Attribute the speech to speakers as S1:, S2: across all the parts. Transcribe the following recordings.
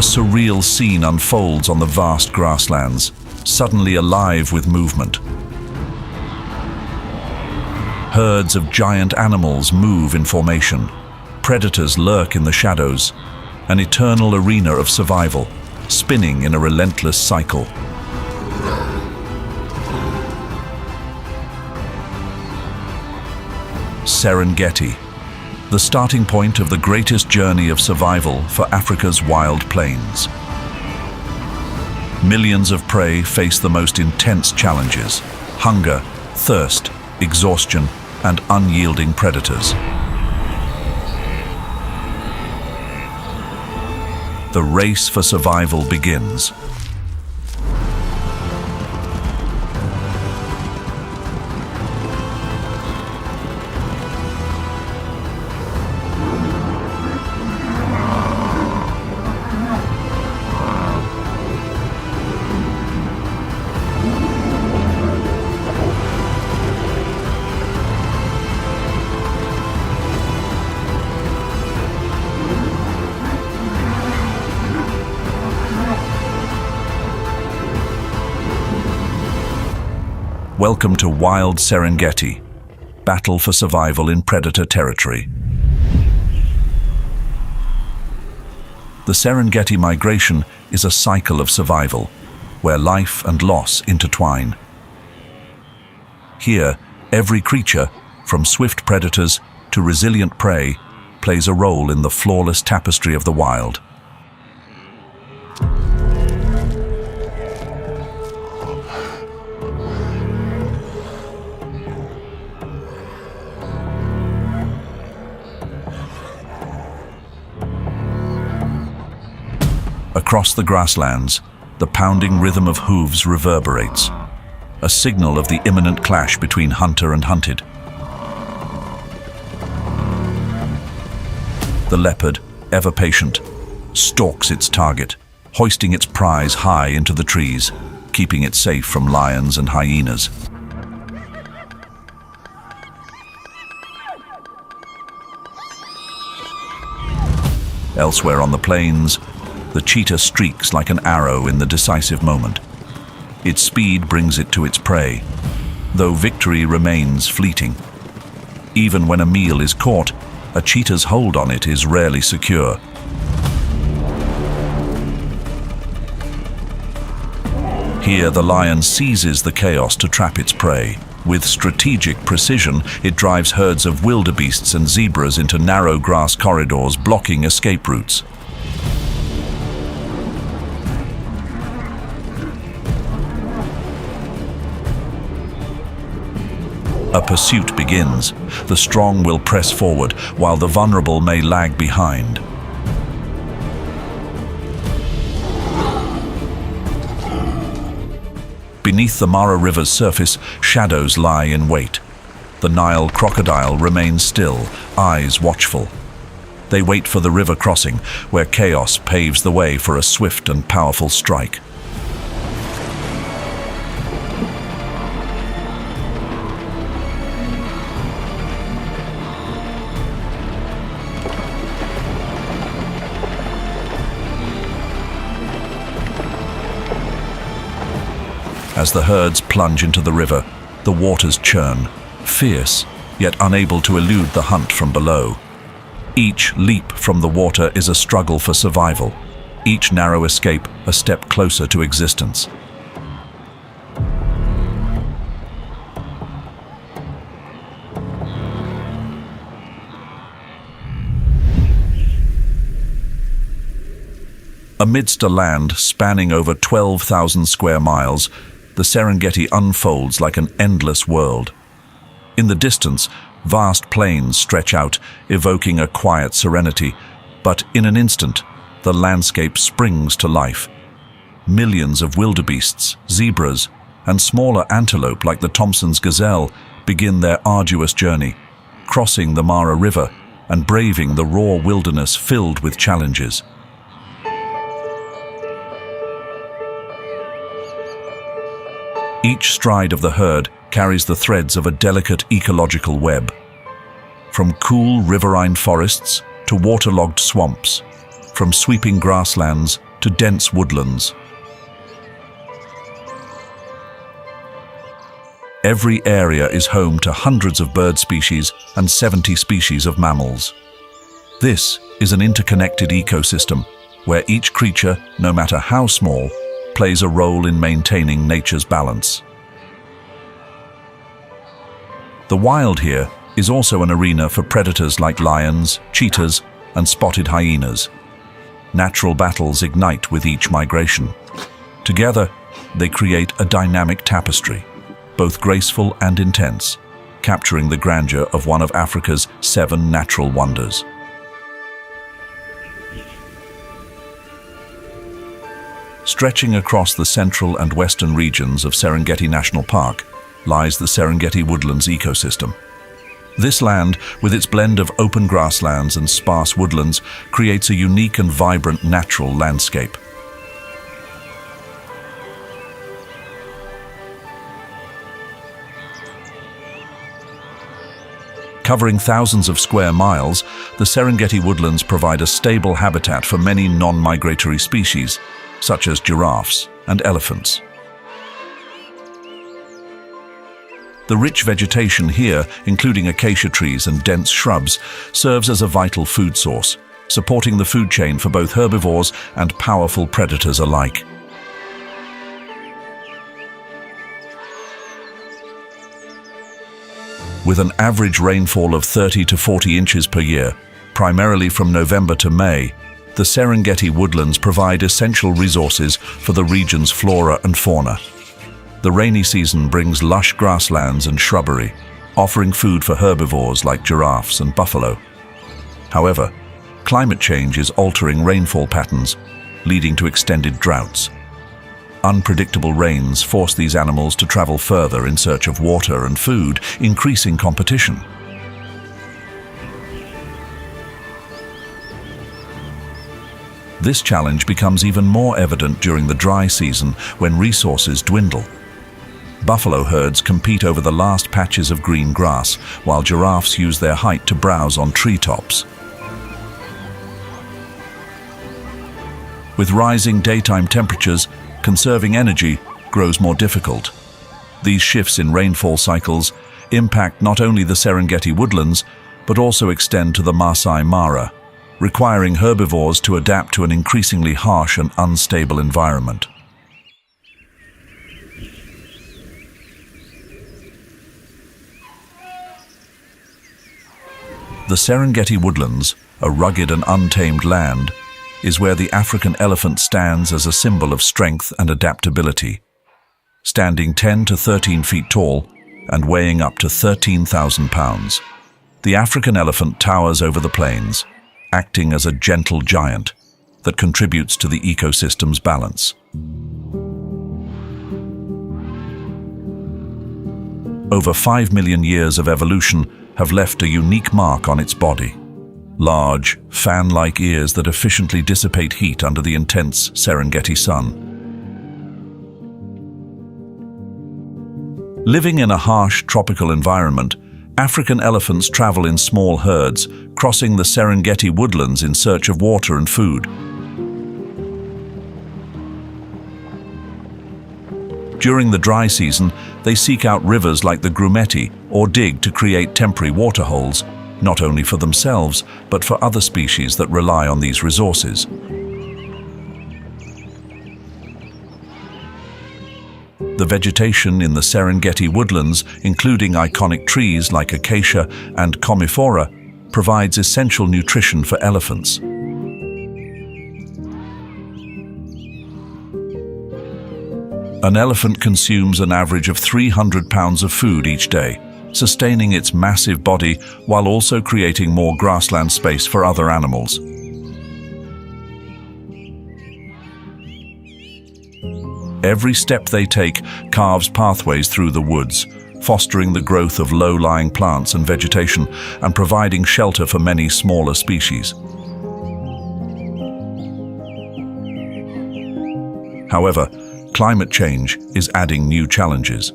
S1: A surreal scene unfolds on the vast grasslands, suddenly alive with movement. Herds of giant animals move in formation. Predators lurk in the shadows, an eternal arena of survival, spinning in a relentless cycle. Serengeti, the starting point of the greatest journey of survival for Africa's wild plains. Millions of prey face the most intense challenges: hunger, thirst, exhaustion, and unyielding predators. The race for survival begins. Welcome to Wild Serengeti, battle for survival in predator territory. The Serengeti migration is a cycle of survival, where life and loss intertwine. Here, every creature, from swift predators to resilient prey, plays a role in the flawless tapestry of the wild. Across the grasslands, the pounding rhythm of hooves reverberates, a signal of the imminent clash between hunter and hunted. The leopard, ever patient, stalks its target, hoisting its prize high into the trees, keeping it safe from lions and hyenas. Elsewhere on the plains, the cheetah streaks like an arrow in the decisive moment. Its speed brings it to its prey, though victory remains fleeting. Even when a meal is caught, a cheetah's hold on it is rarely secure. Here, the lion seizes the chaos to trap its prey. With strategic precision, it drives herds of wildebeests and zebras into narrow grass corridors, blocking escape routes. A pursuit begins. The strong will press forward, while the vulnerable may lag behind. Beneath the Mara River's surface, shadows lie in wait. The Nile crocodile remains still, eyes watchful. They wait for the river crossing, where chaos paves the way for a swift and powerful strike. As the herds plunge into the river, the waters churn, fierce, yet unable to elude the hunt from below. Each leap from the water is a struggle for survival, each narrow escape a step closer to existence. Amidst a land spanning over 12,000 square miles, the Serengeti unfolds like an endless world. In the distance, vast plains stretch out, evoking a quiet serenity, but in an instant, the landscape springs to life. Millions of wildebeests, zebras, and smaller antelope like the Thompson's gazelle begin their arduous journey, crossing the Mara River and braving the raw wilderness filled with challenges. Each stride of the herd carries the threads of a delicate ecological web. From cool riverine forests to waterlogged swamps, from sweeping grasslands to dense woodlands. Every area is home to hundreds of bird species and 70 species of mammals. This is an interconnected ecosystem where each creature, no matter how small, plays a role in maintaining nature's balance. The wild here is also an arena for predators like lions, cheetahs, and spotted hyenas. Natural battles ignite with each migration. Together, they create a dynamic tapestry, both graceful and intense, capturing the grandeur of one of Africa's 7 natural wonders. Stretching across the central and western regions of Serengeti National Park lies the Serengeti Woodlands ecosystem. This land, with its blend of open grasslands and sparse woodlands, creates a unique and vibrant natural landscape. Covering thousands of square miles, the Serengeti woodlands provide a stable habitat for many non-migratory species, such as giraffes and elephants. The rich vegetation here, including acacia trees and dense shrubs, serves as a vital food source, supporting the food chain for both herbivores and powerful predators alike. With an average rainfall of 30 to 40 inches per year, primarily from November to May, the Serengeti woodlands provide essential resources for the region's flora and fauna. The rainy season brings lush grasslands and shrubbery, offering food for herbivores like giraffes and buffalo. However, climate change is altering rainfall patterns, leading to extended droughts. Unpredictable rains force these animals to travel further in search of water and food, increasing competition. This challenge becomes even more evident during the dry season when resources dwindle. Buffalo herds compete over the last patches of green grass, while giraffes use their height to browse on treetops. With rising daytime temperatures, conserving energy grows more difficult. These shifts in rainfall cycles impact not only the Serengeti woodlands, but also extend to the Masai Mara, requiring herbivores to adapt to an increasingly harsh and unstable environment. The Serengeti woodlands, a rugged and untamed land, is where the African elephant stands as a symbol of strength and adaptability. Standing 10 to 13 feet tall and weighing up to 13,000 pounds, the African elephant towers over the plains, acting as a gentle giant that contributes to the ecosystem's balance. Over 5 million years of evolution have left a unique mark on its body. Large, fan-like ears that efficiently dissipate heat under the intense Serengeti sun. Living in a harsh tropical environment, African elephants travel in small herds, crossing the Serengeti woodlands in search of water and food. During the dry season, they seek out rivers like the Grumeti or dig to create temporary water holes, not only for themselves, but for other species that rely on these resources. The vegetation in the Serengeti woodlands, including iconic trees like acacia and commiphora, provides essential nutrition for elephants. An elephant consumes an average of 300 pounds of food each day, sustaining its massive body while also creating more grassland space for other animals. Every step they take carves pathways through the woods, fostering the growth of low-lying plants and vegetation and providing shelter for many smaller species. However, climate change is adding new challenges.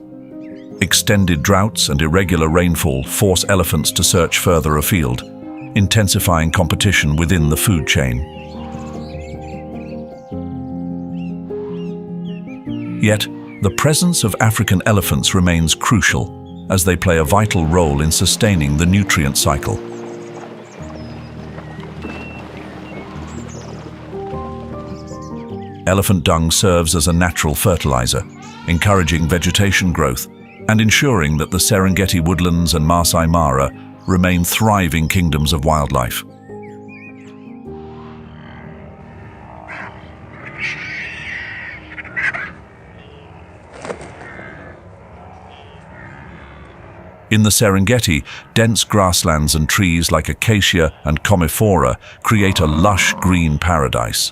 S1: Extended droughts and irregular rainfall force elephants to search further afield, intensifying competition within the food chain. Yet, the presence of African elephants remains crucial, as they play a vital role in sustaining the nutrient cycle. Elephant dung serves as a natural fertilizer, encouraging vegetation growth and ensuring that the Serengeti woodlands and Masai Mara remain thriving kingdoms of wildlife. In the Serengeti, dense grasslands and trees like acacia and commiphora create a lush green paradise.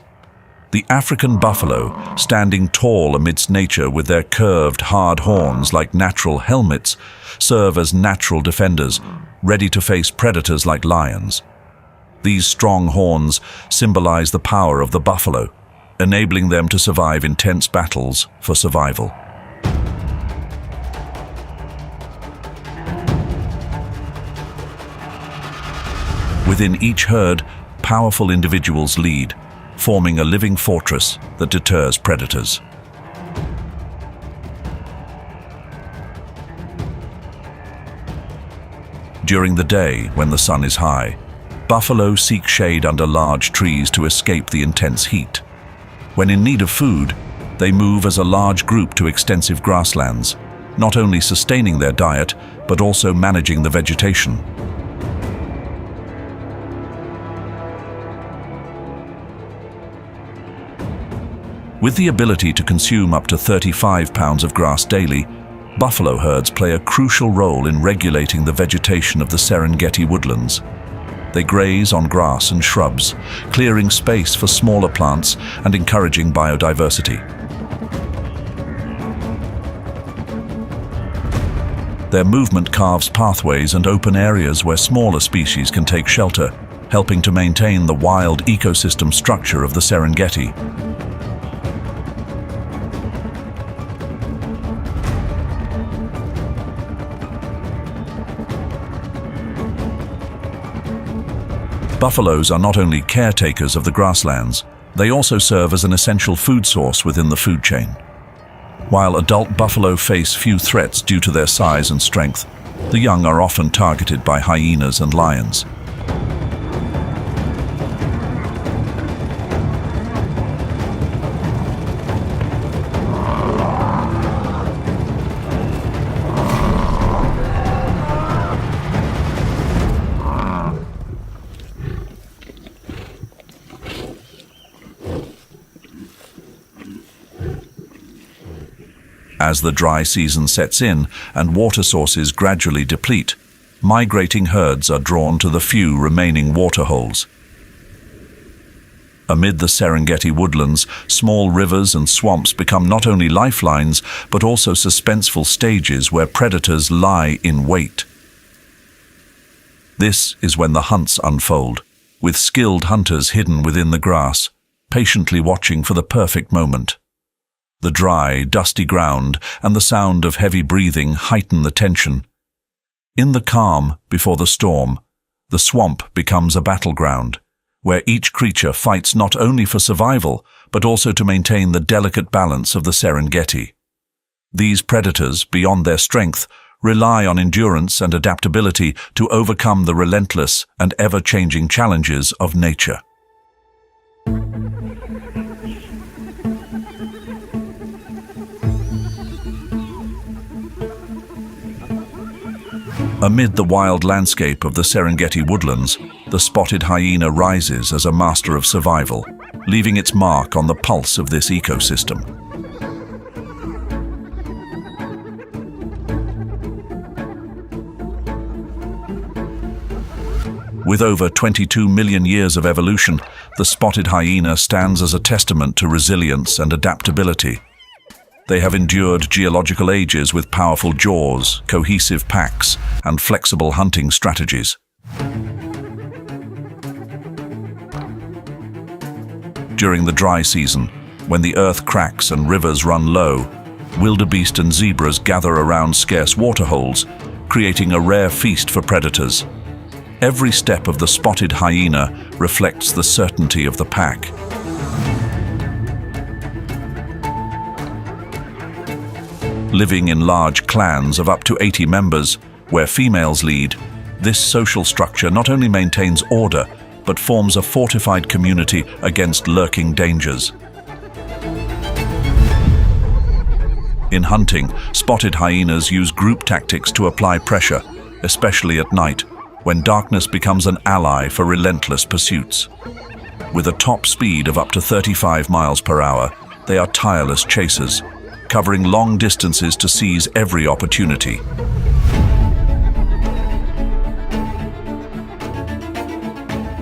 S1: The African buffalo, standing tall amidst nature with their curved, hard horns like natural helmets, serve as natural defenders, ready to face predators like lions. These strong horns symbolize the power of the buffalo, enabling them to survive intense battles for survival. Within each herd, powerful individuals lead, forming a living fortress that deters predators. During the day, when the sun is high, buffalo seek shade under large trees to escape the intense heat. When in need of food, they move as a large group to extensive grasslands, not only sustaining their diet, but also managing the vegetation. With the ability to consume up to 35 pounds of grass daily, buffalo herds play a crucial role in regulating the vegetation of the Serengeti woodlands. They graze on grass and shrubs, clearing space for smaller plants and encouraging biodiversity. Their movement carves pathways and open areas where smaller species can take shelter, helping to maintain the wild ecosystem structure of the Serengeti. Buffaloes are not only caretakers of the grasslands, they also serve as an essential food source within the food chain. While adult buffalo face few threats due to their size and strength, the young are often targeted by hyenas and lions. As the dry season sets in and water sources gradually deplete, migrating herds are drawn to the few remaining waterholes. Amid the Serengeti woodlands, small rivers and swamps become not only lifelines, but also suspenseful stages where predators lie in wait. This is when the hunts unfold, with skilled hunters hidden within the grass, patiently watching for the perfect moment. The dry, dusty ground and the sound of heavy breathing heighten the tension. In the calm before the storm, the swamp becomes a battleground, where each creature fights not only for survival, but also to maintain the delicate balance of the Serengeti. These predators, beyond their strength, rely on endurance and adaptability to overcome the relentless and ever-changing challenges of nature. Amid the wild landscape of the Serengeti woodlands, the spotted hyena rises as a master of survival, leaving its mark on the pulse of this ecosystem. With over 22 million years of evolution, the spotted hyena stands as a testament to resilience and adaptability. They have endured geological ages with powerful jaws, cohesive packs, and flexible hunting strategies. During the dry season, when the earth cracks and rivers run low, wildebeest and zebras gather around scarce waterholes, creating a rare feast for predators. Every step of the spotted hyena reflects the certainty of the pack. Living in large clans of up to 80 members, where females lead, this social structure not only maintains order, but forms a fortified community against lurking dangers. In hunting, spotted hyenas use group tactics to apply pressure, especially at night, when darkness becomes an ally for relentless pursuits. With a top speed of up to 35 miles per hour, they are tireless chasers, covering long distances to seize every opportunity.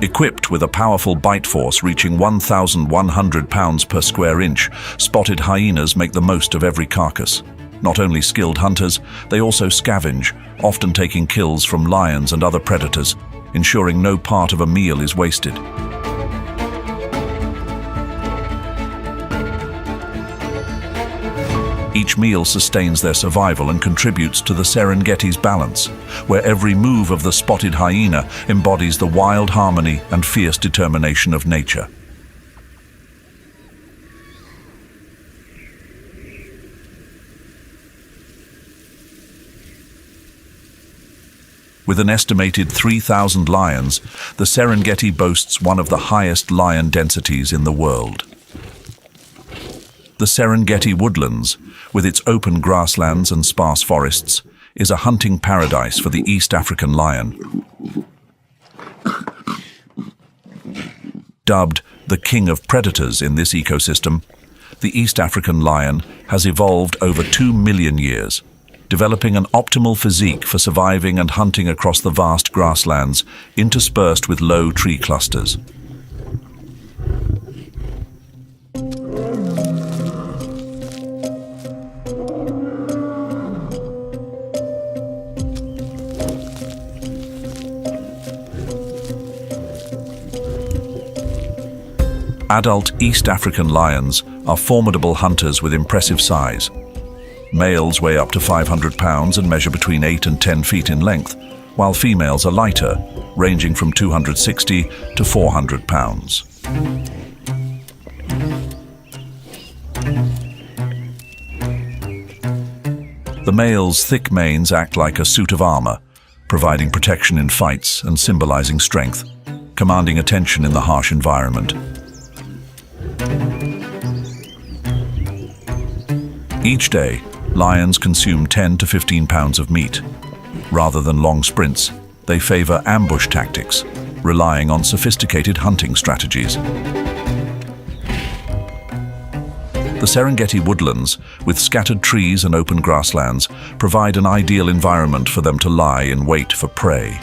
S1: Equipped with a powerful bite force reaching 1,100 pounds per square inch, spotted hyenas make the most of every carcass. Not only skilled hunters, they also scavenge, often taking kills from lions and other predators, ensuring no part of a meal is wasted. Each meal sustains their survival and contributes to the Serengeti's balance, where every move of the spotted hyena embodies the wild harmony and fierce determination of nature. With an estimated 3,000 lions, the Serengeti boasts one of the highest lion densities in the world. The Serengeti woodlands, with its open grasslands and sparse forests, is a hunting paradise for the East African lion. Dubbed the king of predators in this ecosystem, the East African lion has evolved over 2 million years, developing an optimal physique for surviving and hunting across the vast grasslands interspersed with low tree clusters. Adult East African lions are formidable hunters with impressive size. Males weigh up to 500 pounds and measure between 8 and 10 feet in length, while females are lighter, ranging from 260 to 400 pounds. The male's thick manes act like a suit of armor, providing protection in fights and symbolizing strength, commanding attention in the harsh environment. Each day, lions consume 10 to 15 pounds of meat. Rather than long sprints, they favor ambush tactics, relying on sophisticated hunting strategies. The Serengeti woodlands, with scattered trees and open grasslands, provide an ideal environment for them to lie in wait for prey.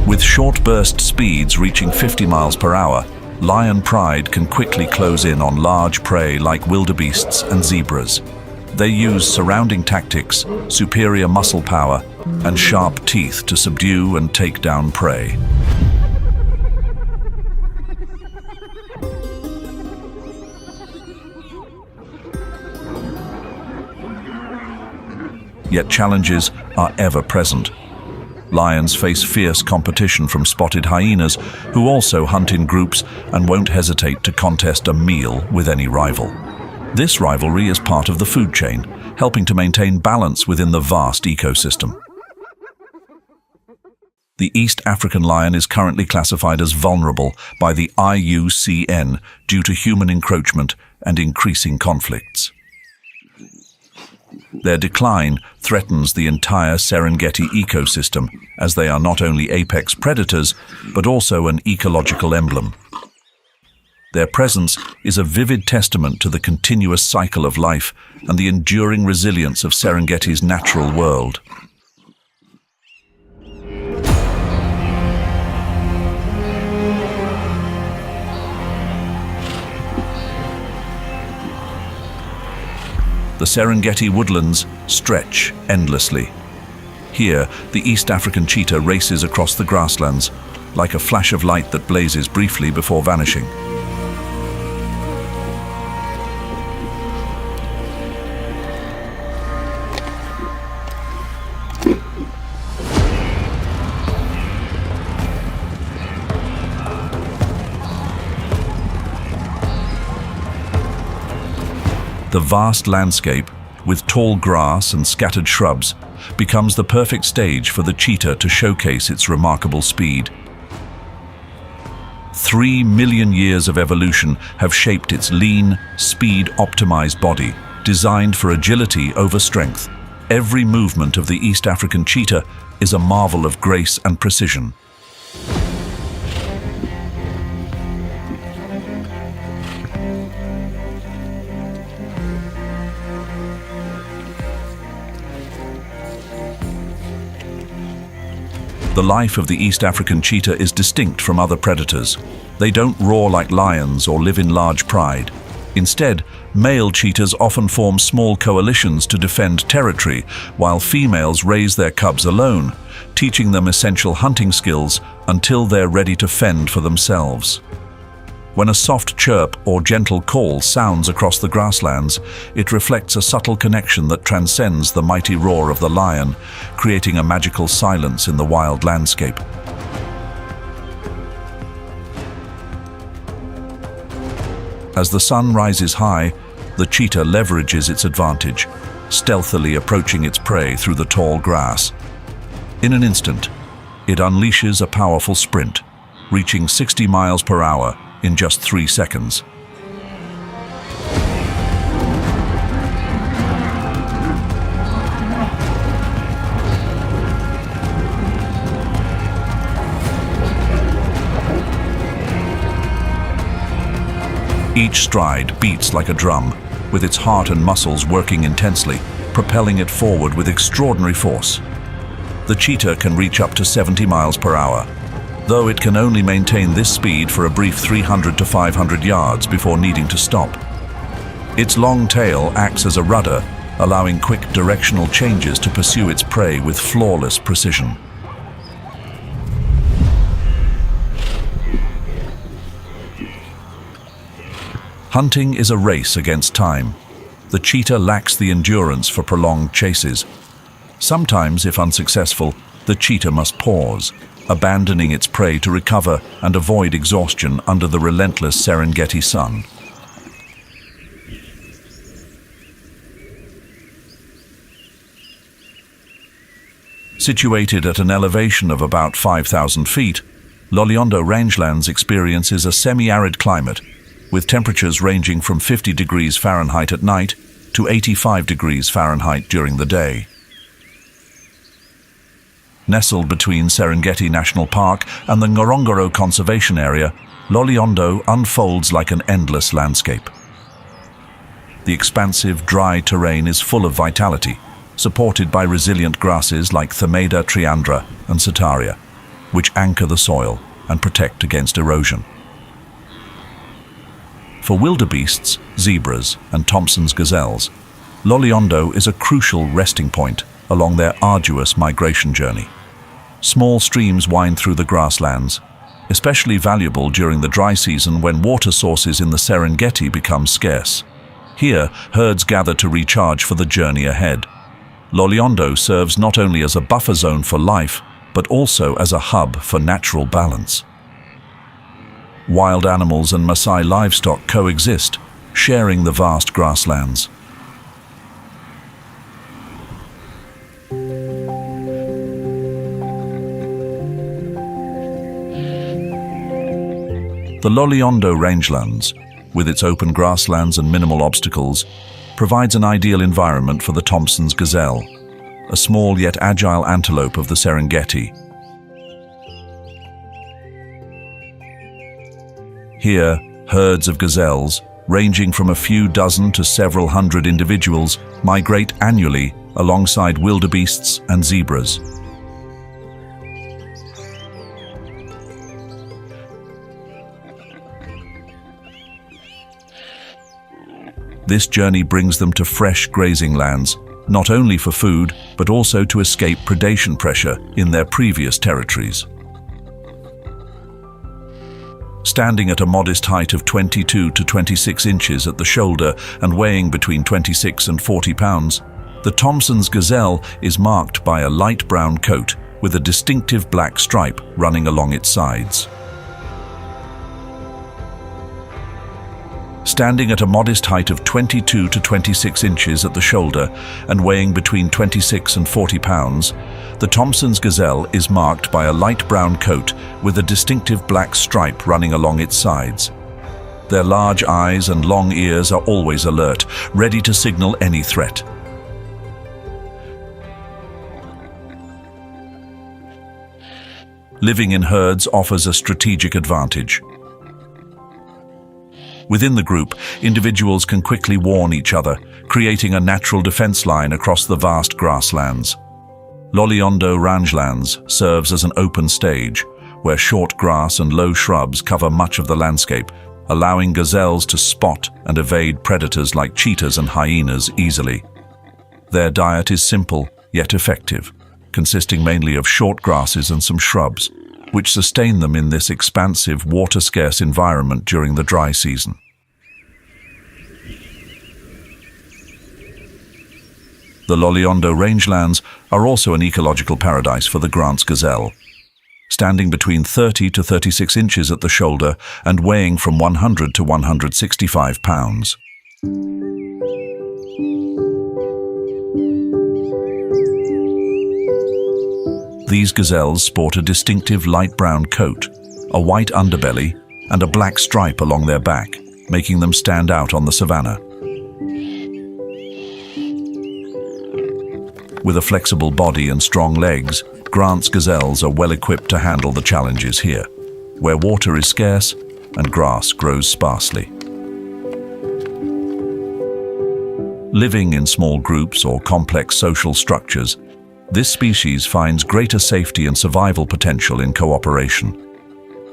S1: With short burst speeds reaching 50 miles per hour, lion pride can quickly close in on large prey like wildebeests and zebras. They use surrounding tactics, superior muscle power, and sharp teeth to subdue and take down prey. Yet challenges are ever present. Lions face fierce competition from spotted hyenas, who also hunt in groups and won't hesitate to contest a meal with any rival. This rivalry is part of the food chain, helping to maintain balance within the vast ecosystem. The East African lion is currently classified as vulnerable by the IUCN due to human encroachment and increasing conflicts. Their decline threatens the entire Serengeti ecosystem, as they are not only apex predators, but also an ecological emblem. Their presence is a vivid testament to the continuous cycle of life and the enduring resilience of Serengeti's natural world. The Serengeti woodlands stretch endlessly. Here, the East African cheetah races across the grasslands, like a flash of light that blazes briefly before vanishing. The vast landscape, with tall grass and scattered shrubs, becomes the perfect stage for the cheetah to showcase its remarkable speed. 3 million years of evolution have shaped its lean, speed-optimized body, designed for agility over strength. Every movement of the East African cheetah is a marvel of grace and precision. The life of the East African cheetah is distinct from other predators. They don't roar like lions or live in large pride. Instead, male cheetahs often form small coalitions to defend territory, while females raise their cubs alone, teaching them essential hunting skills until they're ready to fend for themselves. When a soft chirp or gentle call sounds across the grasslands, it reflects a subtle connection that transcends the mighty roar of the lion, creating a magical silence in the wild landscape. As the sun rises high, the cheetah leverages its advantage, stealthily approaching its prey through the tall grass. In an instant, it unleashes a powerful sprint, reaching 60 miles per hour in just 3 seconds. Each stride beats like a drum, with its heart and muscles working intensely, propelling it forward with extraordinary force. The cheetah can reach up to 70 miles per hour, though it can only maintain this speed for a brief 300 to 500 yards before needing to stop. Its long tail acts as a rudder, allowing quick directional changes to pursue its prey with flawless precision. Hunting is a race against time. The cheetah lacks the endurance for prolonged chases. Sometimes, if unsuccessful, the cheetah must pause, abandoning its prey to recover and avoid exhaustion under the relentless Serengeti sun. Situated at an elevation of about 5,000 feet, Loliondo rangelands experiences a semi-arid climate, with temperatures ranging from 50 degrees Fahrenheit at night to 85 degrees Fahrenheit during the day. Nestled between Serengeti National Park and the Ngorongoro Conservation Area, Loliondo unfolds like an endless landscape. The expansive, dry terrain is full of vitality, supported by resilient grasses like Themeda triandra and Setaria, which anchor the soil and protect against erosion. For wildebeests, zebras, and Thompson's gazelles, Loliondo is a crucial resting point along their arduous migration journey. Small streams wind through the grasslands, especially valuable during the dry season when water sources in the Serengeti become scarce. Here, herds gather to recharge for the journey ahead. Loliondo serves not only as a buffer zone for life, but also as a hub for natural balance. Wild animals and Maasai livestock coexist, sharing the vast grasslands. The Loliondo rangelands, with its open grasslands and minimal obstacles, provides an ideal environment for the Thompson's gazelle, a small yet agile antelope of the Serengeti. Here, herds of gazelles, ranging from a few dozen to several hundred individuals, migrate annually alongside wildebeests and zebras. This journey brings them to fresh grazing lands, not only for food, but also to escape predation pressure in their previous territories. Standing at a modest height of 22 to 26 inches at the shoulder and weighing between 26 and 40 pounds, the Thompson's gazelle is marked by a light brown coat with a distinctive black stripe running along its sides. Standing at a modest height of 22 to 26 inches at the shoulder and weighing between 26 and 40 pounds, the Thomson's gazelle is marked by a light brown coat with a distinctive black stripe running along its sides. Their large eyes and long ears are always alert, ready to signal any threat. Living in herds offers a strategic advantage. Within the group, individuals can quickly warn each other, creating a natural defense line across the vast grasslands. Loliondo rangelands serves as an open stage, where short grass and low shrubs cover much of the landscape, allowing gazelles to spot and evade predators like cheetahs and hyenas easily. Their diet is simple, yet effective, consisting mainly of short grasses and some shrubs, which sustain them in this expansive, water-scarce environment during the dry season. The Loliondo rangelands are also an ecological paradise for the Grant's gazelle. Standing between 30 to 36 inches at the shoulder and weighing from 100 to 165 pounds. These gazelles sport a distinctive light brown coat, a white underbelly, and a black stripe along their back, making them stand out on the savannah. With a flexible body and strong legs, Grant's gazelles are well equipped to handle the challenges here, where water is scarce and grass grows sparsely. Living in small groups or complex social structures, this species finds greater safety and survival potential in cooperation.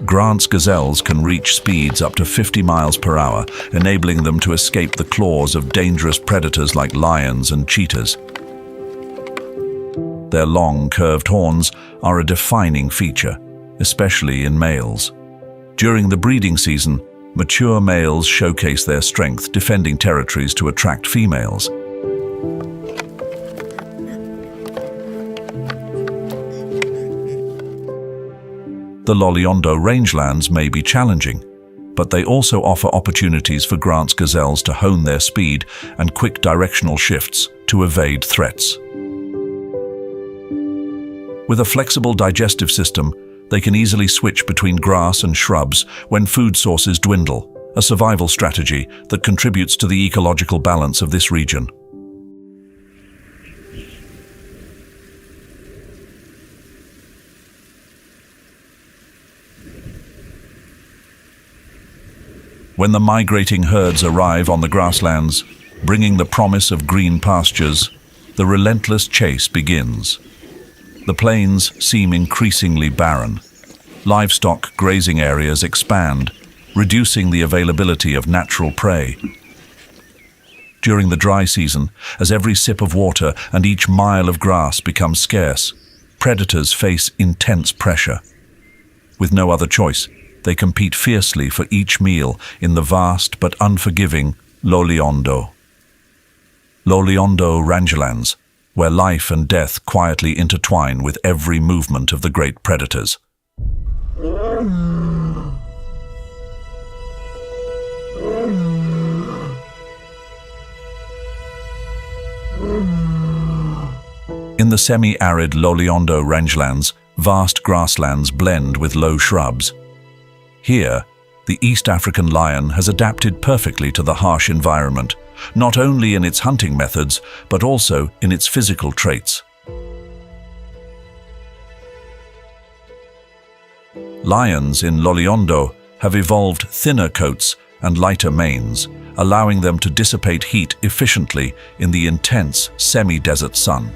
S1: Grant's gazelles can reach speeds up to 50 miles per hour, enabling them to escape the claws of dangerous predators like lions and cheetahs. Their long, curved horns are a defining feature, especially in males. During the breeding season, mature males showcase their strength, defending territories to attract females. The Loliondo rangelands may be challenging, but they also offer opportunities for Grant's gazelles to hone their speed and quick directional shifts to evade threats. With a flexible digestive system, they can easily switch between grass and shrubs when food sources dwindle, a survival strategy that contributes to the ecological balance of this region. When the migrating herds arrive on the grasslands, bringing the promise of green pastures, the relentless chase begins. The plains seem increasingly barren. Livestock grazing areas expand, reducing the availability of natural prey. During the dry season, as every sip of water and each mile of grass becomes scarce, predators face intense pressure. With no other choice, they compete fiercely for each meal in the vast but unforgiving Loliondo. Loliondo rangelands, where life and death quietly intertwine with every movement of the great predators. In the semi-arid Loliondo rangelands, vast grasslands blend with low shrubs. Here, the East African lion has adapted perfectly to the harsh environment, not only in its hunting methods, but also in its physical traits. Lions in Loliondo have evolved thinner coats and lighter manes, allowing them to dissipate heat efficiently in the intense semi-desert sun.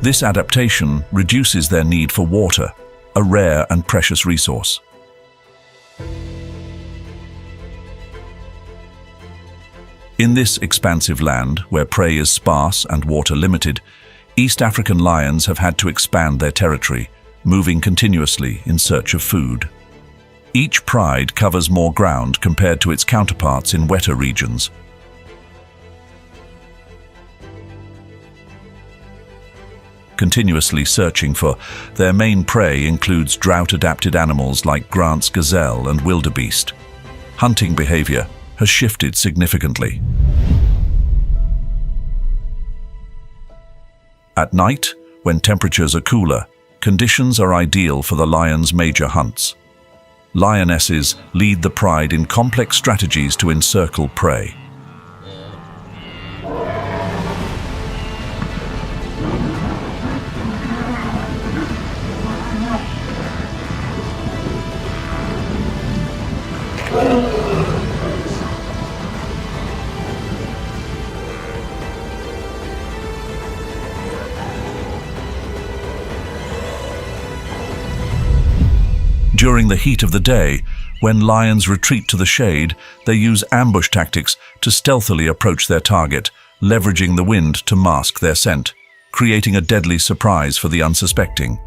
S1: This adaptation reduces their need for water, a rare and precious resource. In this expansive land, where prey is sparse and water limited, East African lions have had to expand their territory, moving continuously in search of food. Each pride covers more ground compared to its counterparts in wetter regions. Continuously searching for their main prey includes drought-adapted animals like Grant's gazelle and wildebeest. Hunting behavior has shifted significantly. At night, when temperatures are cooler, conditions are ideal for the lion's major hunts. Lionesses lead the pride in complex strategies to encircle prey. During the heat of the day, when lions retreat to the shade, they use ambush tactics to stealthily approach their target, leveraging the wind to mask their scent, creating a deadly surprise for the unsuspecting.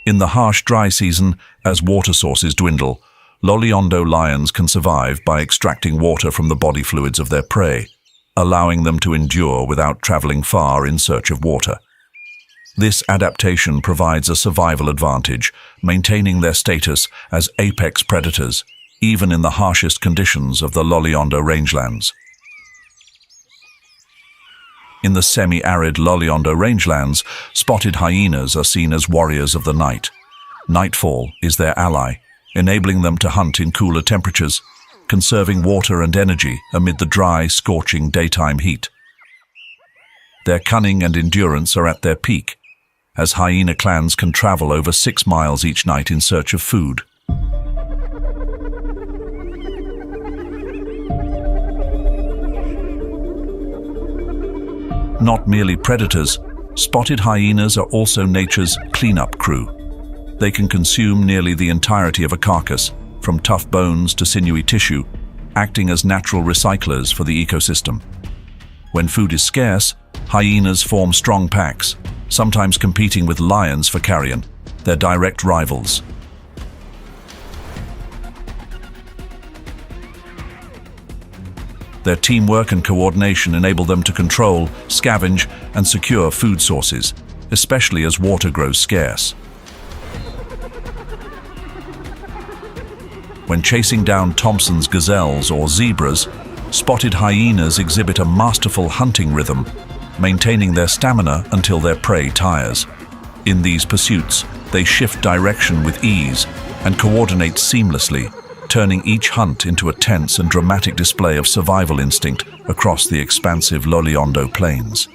S1: In the harsh dry season, as water sources dwindle, Loliondo lions can survive by extracting water from the body fluids of their prey, allowing them to endure without traveling far in search of water. This adaptation provides a survival advantage, maintaining their status as apex predators, even in the harshest conditions of the Loliondo rangelands. In the semi-arid Loliondo rangelands, spotted hyenas are seen as warriors of the night. Nightfall is their ally, enabling them to hunt in cooler temperatures, conserving water and energy amid the dry, scorching daytime heat. Their cunning and endurance are at their peak, as hyena clans can travel over 6 miles each night in search of food. Not merely predators, spotted hyenas are also nature's cleanup crew. They can consume nearly the entirety of a carcass, from tough bones to sinewy tissue, acting as natural recyclers for the ecosystem. When food is scarce, hyenas form strong packs, sometimes competing with lions for carrion, their direct rivals. Their teamwork and coordination enable them to control, scavenge, and secure food sources, especially as water grows scarce. When chasing down Thompson's gazelles or zebras, spotted hyenas exhibit a masterful hunting rhythm, maintaining their stamina until their prey tires. In these pursuits, they shift direction with ease and coordinate seamlessly, turning each hunt into a tense and dramatic display of survival instinct across the expansive Loliondo plains.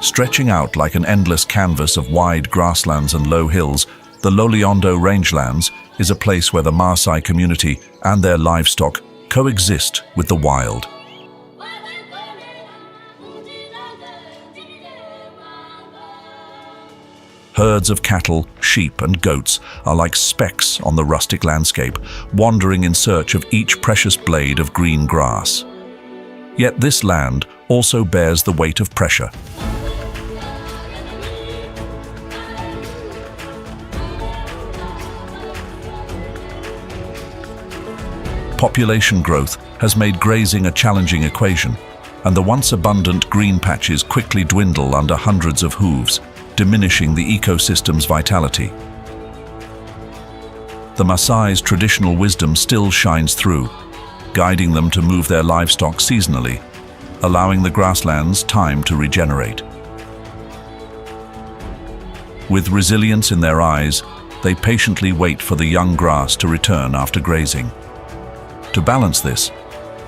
S1: Stretching out like an endless canvas of wide grasslands and low hills, the Loliondo rangelands is a place where the Maasai community and their livestock coexist with the wild. Herds of cattle, sheep, and goats are like specks on the rustic landscape, wandering in search of each precious blade of green grass. Yet this land also bears the weight of pressure. Population growth has made grazing a challenging equation, and the once abundant green patches quickly dwindle under hundreds of hooves, diminishing the ecosystem's vitality. The Maasai's traditional wisdom still shines through, guiding them to move their livestock seasonally, allowing the grasslands time to regenerate. With resilience in their eyes, they patiently wait for the young grass to return after grazing. To balance this,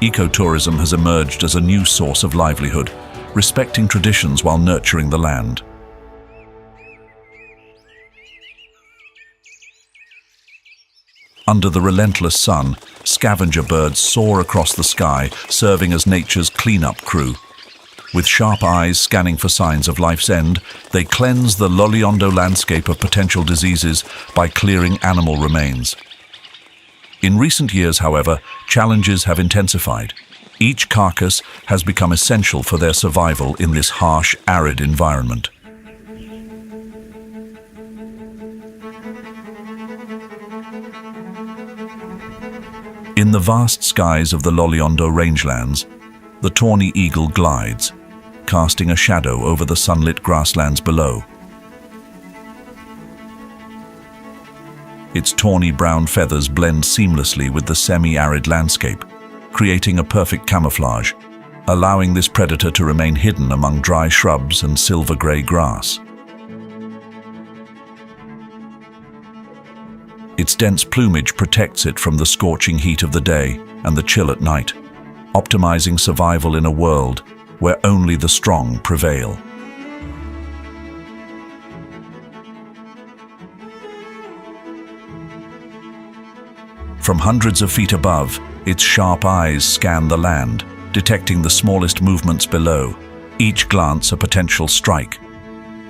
S1: ecotourism has emerged as a new source of livelihood, respecting traditions while nurturing the land. Under the relentless sun, scavenger birds soar across the sky, serving as nature's cleanup crew. With sharp eyes scanning for signs of life's end, they cleanse the Loliondo landscape of potential diseases by clearing animal remains. In recent years, however, challenges have intensified. Each carcass has become essential for their survival in this harsh, arid environment. In the vast skies of the Loliondo rangelands, the tawny eagle glides, casting a shadow over the sunlit grasslands below. Its tawny brown feathers blend seamlessly with the semi-arid landscape, creating a perfect camouflage, allowing this predator to remain hidden among dry shrubs and silver-gray grass. Its dense plumage protects it from the scorching heat of the day and the chill at night, optimizing survival in a world where only the strong prevail. From hundreds of feet above, its sharp eyes scan the land, detecting the smallest movements below, each glance a potential strike.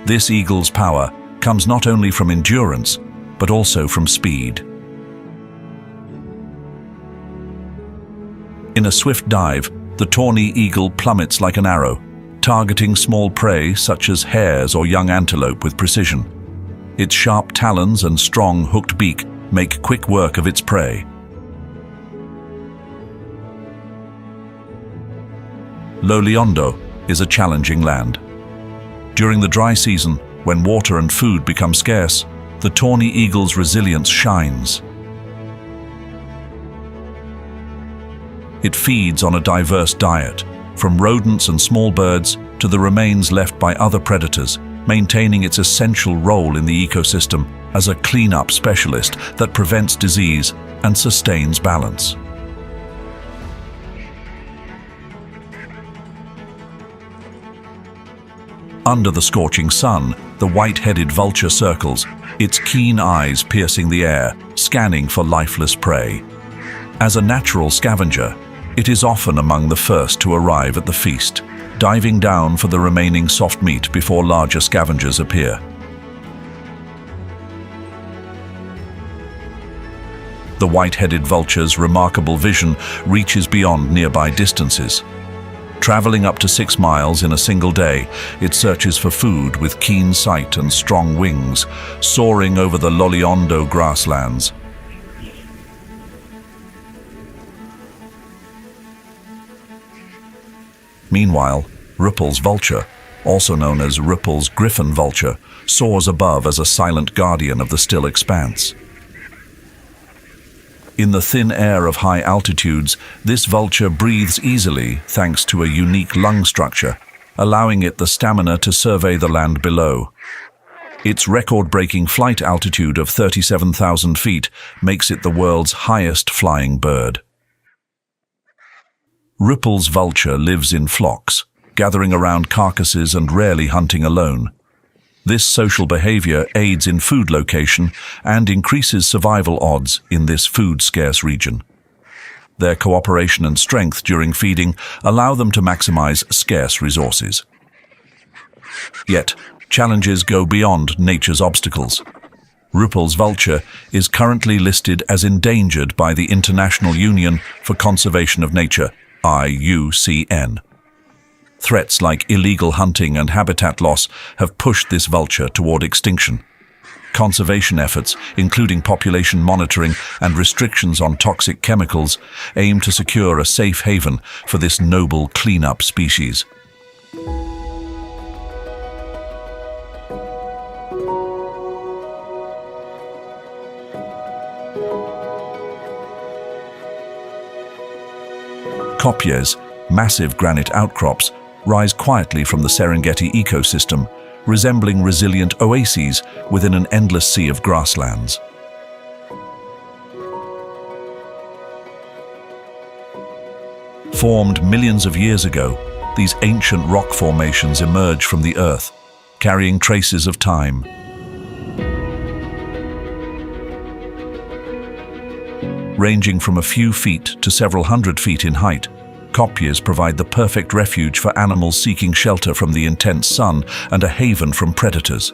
S1: This eagle's power comes not only from endurance, but also from speed. In a swift dive, the tawny eagle plummets like an arrow, targeting small prey such as hares or young antelope with precision. Its sharp talons and strong hooked beak make quick work of its prey. Loliondo is a challenging land. During the dry season, when water and food become scarce, the tawny eagle's resilience shines. It feeds on a diverse diet, from rodents and small birds to the remains left by other predators, maintaining its essential role in the ecosystem as a cleanup specialist that prevents disease and sustains balance. Under the scorching sun, the white-headed vulture circles, its keen eyes piercing the air, scanning for lifeless prey. As a natural scavenger, it is often among the first to arrive at the feast, diving down for the remaining soft meat before larger scavengers appear. The white-headed vulture's remarkable vision reaches beyond nearby distances. Traveling up to 6 miles in a single day, it searches for food with keen sight and strong wings, soaring over the Loliondo grasslands. Meanwhile, Ripple's vulture, also known as Ripple's griffon vulture, soars above as a silent guardian of the still expanse. In the thin air of high altitudes, this vulture breathes easily thanks to a unique lung structure, allowing it the stamina to survey the land below. Its record-breaking flight altitude of 37,000 feet makes it the world's highest flying bird. Ripple's vulture lives in flocks, gathering around carcasses and rarely hunting alone. This social behavior aids in food location and increases survival odds in this food-scarce region. Their cooperation and strength during feeding allow them to maximize scarce resources. Yet, challenges go beyond nature's obstacles. Ripple's vulture is currently listed as endangered by the International Union for Conservation of Nature, IUCN. Threats like illegal hunting and habitat loss have pushed this vulture toward extinction. Conservation efforts, including population monitoring and restrictions on toxic chemicals, aim to secure a safe haven for this noble cleanup species. Kopjes, massive granite outcrops, rise quietly from the Serengeti ecosystem, resembling resilient oases within an endless sea of grasslands. Formed millions of years ago, these ancient rock formations emerge from the earth, carrying traces of time. Ranging from a few feet to several hundred feet in height, kopjes provide the perfect refuge for animals seeking shelter from the intense sun and a haven from predators.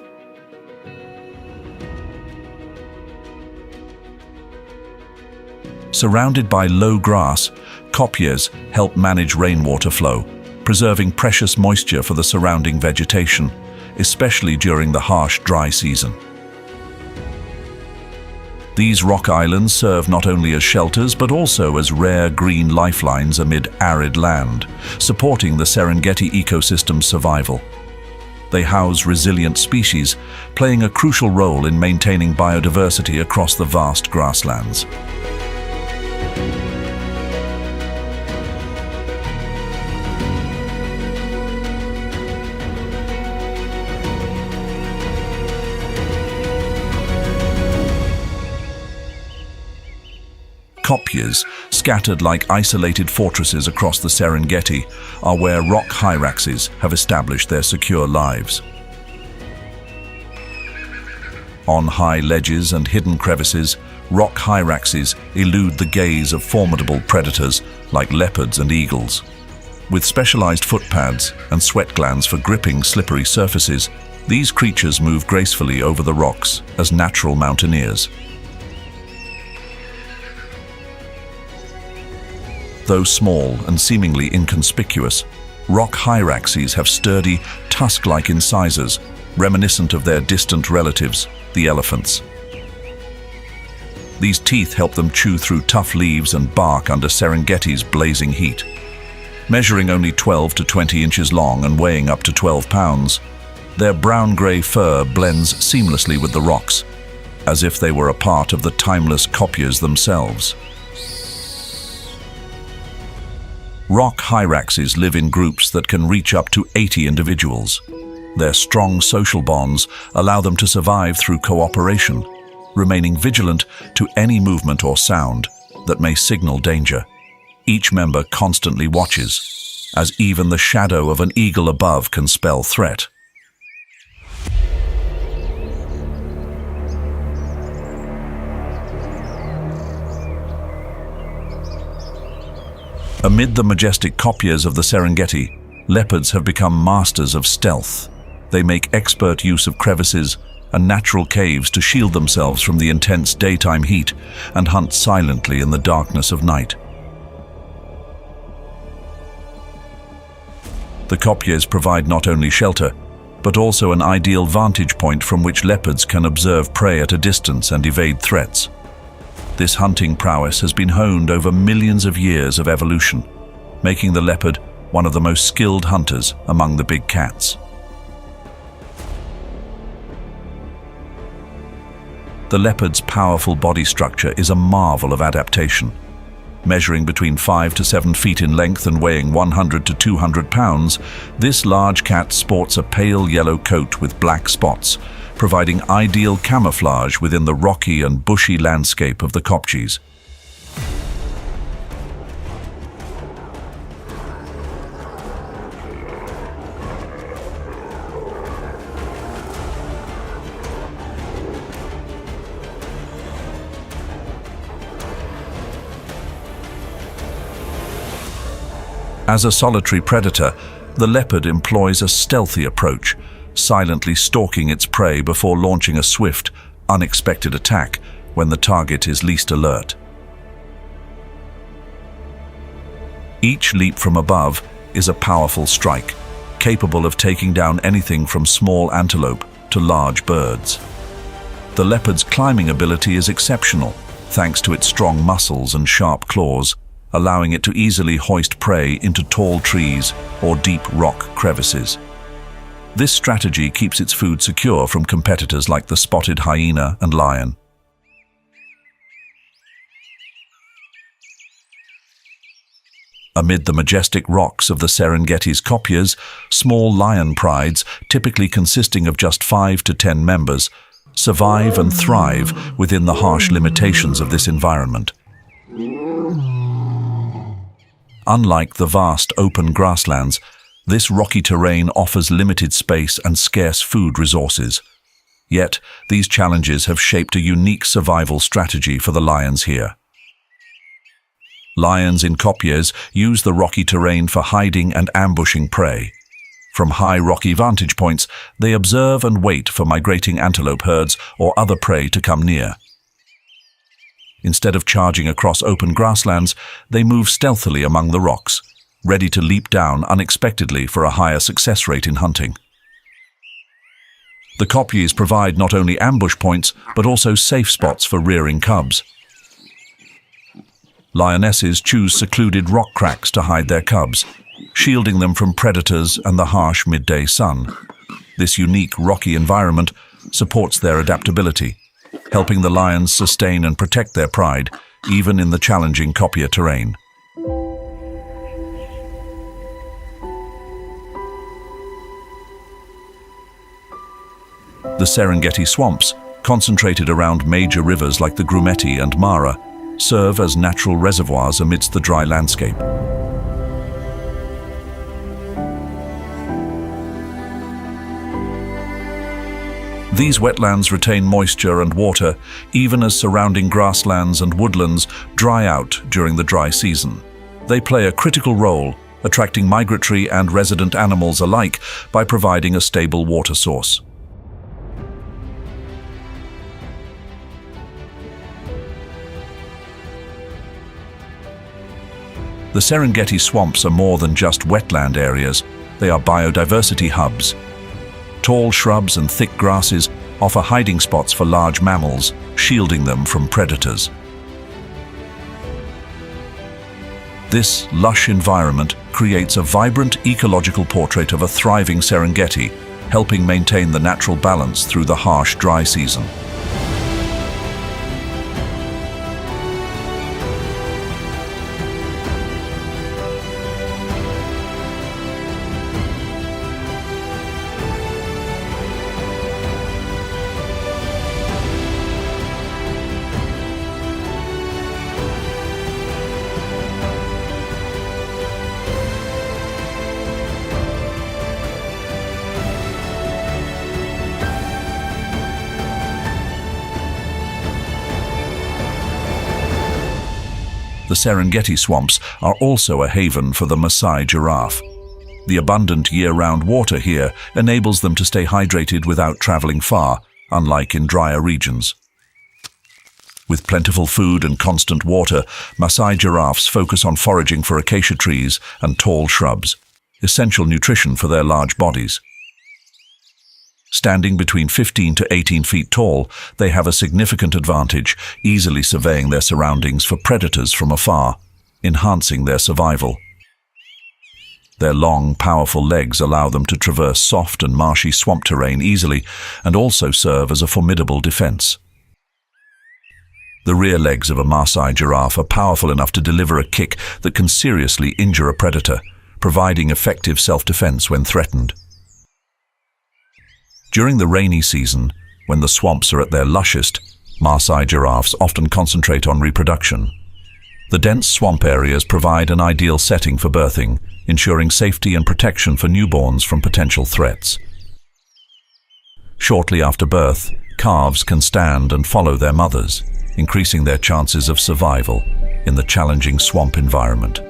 S1: Surrounded by low grass, kopjes help manage rainwater flow, preserving precious moisture for the surrounding vegetation, especially during the harsh dry season. These rock islands serve not only as shelters but also as rare green lifelines amid arid land, supporting the Serengeti ecosystem's survival. They house resilient species, playing a crucial role in maintaining biodiversity across the vast grasslands. Kopjes, scattered like isolated fortresses across the Serengeti, are where rock hyraxes have established their secure lives. On high ledges and hidden crevices, rock hyraxes elude the gaze of formidable predators like leopards and eagles. With specialized footpads and sweat glands for gripping slippery surfaces, these creatures move gracefully over the rocks as natural mountaineers. Though small and seemingly inconspicuous, rock hyraxes have sturdy, tusk-like incisors, reminiscent of their distant relatives, the elephants. These teeth help them chew through tough leaves and bark under Serengeti's blazing heat. Measuring only 12 to 20 inches long and weighing up to 12 pounds, their brown-gray fur blends seamlessly with the rocks, as if they were a part of the timeless kopjes themselves. Rock hyraxes live in groups that can reach up to 80 individuals. Their strong social bonds allow them to survive through cooperation, remaining vigilant to any movement or sound that may signal danger. Each member constantly watches, as even the shadow of an eagle above can spell threat. Amid the majestic kopjes of the Serengeti, leopards have become masters of stealth. They make expert use of crevices and natural caves to shield themselves from the intense daytime heat and hunt silently in the darkness of night. The kopjes provide not only shelter, but also an ideal vantage point from which leopards can observe prey at a distance and evade threats. This hunting prowess has been honed over millions of years of evolution, making the leopard one of the most skilled hunters among the big cats. The leopard's powerful body structure is a marvel of adaptation. Measuring between 5 to 7 feet in length and weighing 100 to 200 pounds, this large cat sports a pale yellow coat with black spots, providing ideal camouflage within the rocky and bushy landscape of the kopjes. As a solitary predator, the leopard employs a stealthy approach, silently stalking its prey before launching a swift, unexpected attack when the target is least alert. Each leap from above is a powerful strike, capable of taking down anything from small antelope to large birds. The leopard's climbing ability is exceptional, thanks to its strong muscles and sharp claws, allowing it to easily hoist prey into tall trees or deep rock crevices. This strategy keeps its food secure from competitors like the spotted hyena and lion. Amid the majestic rocks of the Serengeti's kopjes, small lion prides, typically consisting of just 5 to 10 members, survive and thrive within the harsh limitations of this environment. Unlike the vast open grasslands, this rocky terrain offers limited space and scarce food resources. Yet, these challenges have shaped a unique survival strategy for the lions here. Lions in kopjes use the rocky terrain for hiding and ambushing prey. From high rocky vantage points, they observe and wait for migrating antelope herds or other prey to come near. Instead of charging across open grasslands, they move stealthily among the rocks, ready to leap down unexpectedly for a higher success rate in hunting. The kopjes provide not only ambush points, but also safe spots for rearing cubs. Lionesses choose secluded rock cracks to hide their cubs, shielding them from predators and the harsh midday sun. This unique rocky environment supports their adaptability, helping the lions sustain and protect their pride, even in the challenging kopje terrain. The Serengeti swamps, concentrated around major rivers like the Grumeti and Mara, serve as natural reservoirs amidst the dry landscape. These wetlands retain moisture and water even as surrounding grasslands and woodlands dry out during the dry season. They play a critical role, attracting migratory and resident animals alike by providing a stable water source. The Serengeti swamps are more than just wetland areas, they are biodiversity hubs. Tall shrubs and thick grasses offer hiding spots for large mammals, shielding them from predators. This lush environment creates a vibrant ecological portrait of a thriving Serengeti, helping maintain the natural balance through the harsh dry season. The Serengeti swamps are also a haven for the Maasai giraffe. The abundant year-round water here enables them to stay hydrated without traveling far, unlike in drier regions. With plentiful food and constant water, Maasai giraffes focus on foraging for acacia trees and tall shrubs, essential nutrition for their large bodies. Standing between 15 to 18 feet tall, they have a significant advantage, easily surveying their surroundings for predators from afar, enhancing their survival. Their long, powerful legs allow them to traverse soft and marshy swamp terrain easily and also serve as a formidable defense. The rear legs of a Maasai giraffe are powerful enough to deliver a kick that can seriously injure a predator, providing effective self-defense when threatened. During the rainy season, when the swamps are at their lushest, Maasai giraffes often concentrate on reproduction. The dense swamp areas provide an ideal setting for birthing, ensuring safety and protection for newborns from potential threats. Shortly after birth, calves can stand and follow their mothers, increasing their chances of survival in the challenging swamp environment.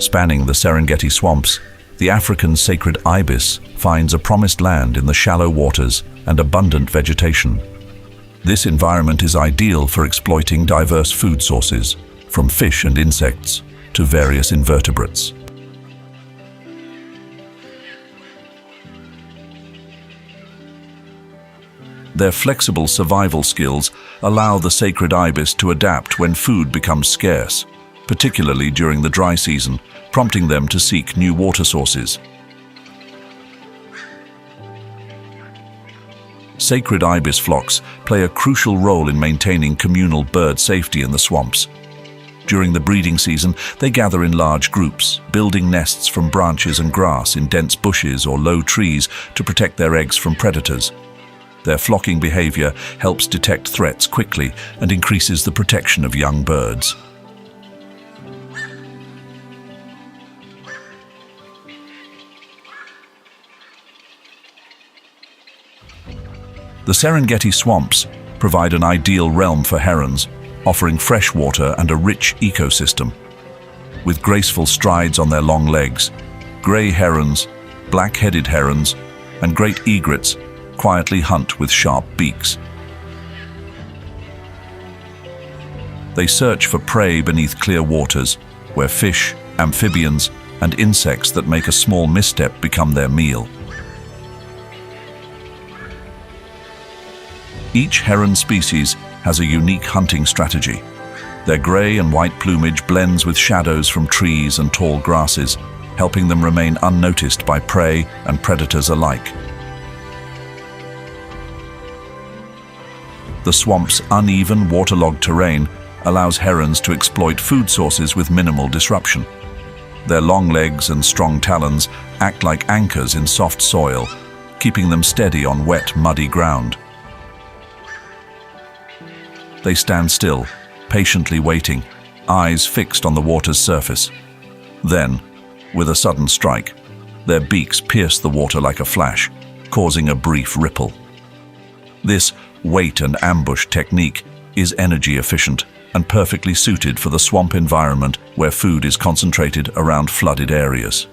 S1: Spanning the Serengeti swamps, the African sacred ibis finds a promised land in the shallow waters and abundant vegetation. This environment is ideal for exploiting diverse food sources, from fish and insects to various invertebrates. Their flexible survival skills allow the sacred ibis to adapt when food becomes scarce, particularly during the dry season, prompting them to seek new water sources. Sacred ibis flocks play a crucial role in maintaining communal bird safety in the swamps. During the breeding season, they gather in large groups, building nests from branches and grass in dense bushes or low trees to protect their eggs from predators. Their flocking behavior helps detect threats quickly and increases the protection of young birds. The Serengeti swamps provide an ideal realm for herons, offering fresh water and a rich ecosystem. With graceful strides on their long legs, grey herons, black-headed herons, and great egrets quietly hunt with sharp beaks. They search for prey beneath clear waters, where fish, amphibians, and insects that make a small misstep become their meal. Each heron species has a unique hunting strategy. Their grey and white plumage blends with shadows from trees and tall grasses, helping them remain unnoticed by prey and predators alike. The swamp's uneven, waterlogged terrain allows herons to exploit food sources with minimal disruption. Their long legs and strong talons act like anchors in soft soil, keeping them steady on wet, muddy ground. They stand still, patiently waiting, eyes fixed on the water's surface. Then, with a sudden strike, their beaks pierce the water like a flash, causing a brief ripple. This wait and ambush technique is energy efficient and perfectly suited for the swamp environment where food is concentrated around flooded areas.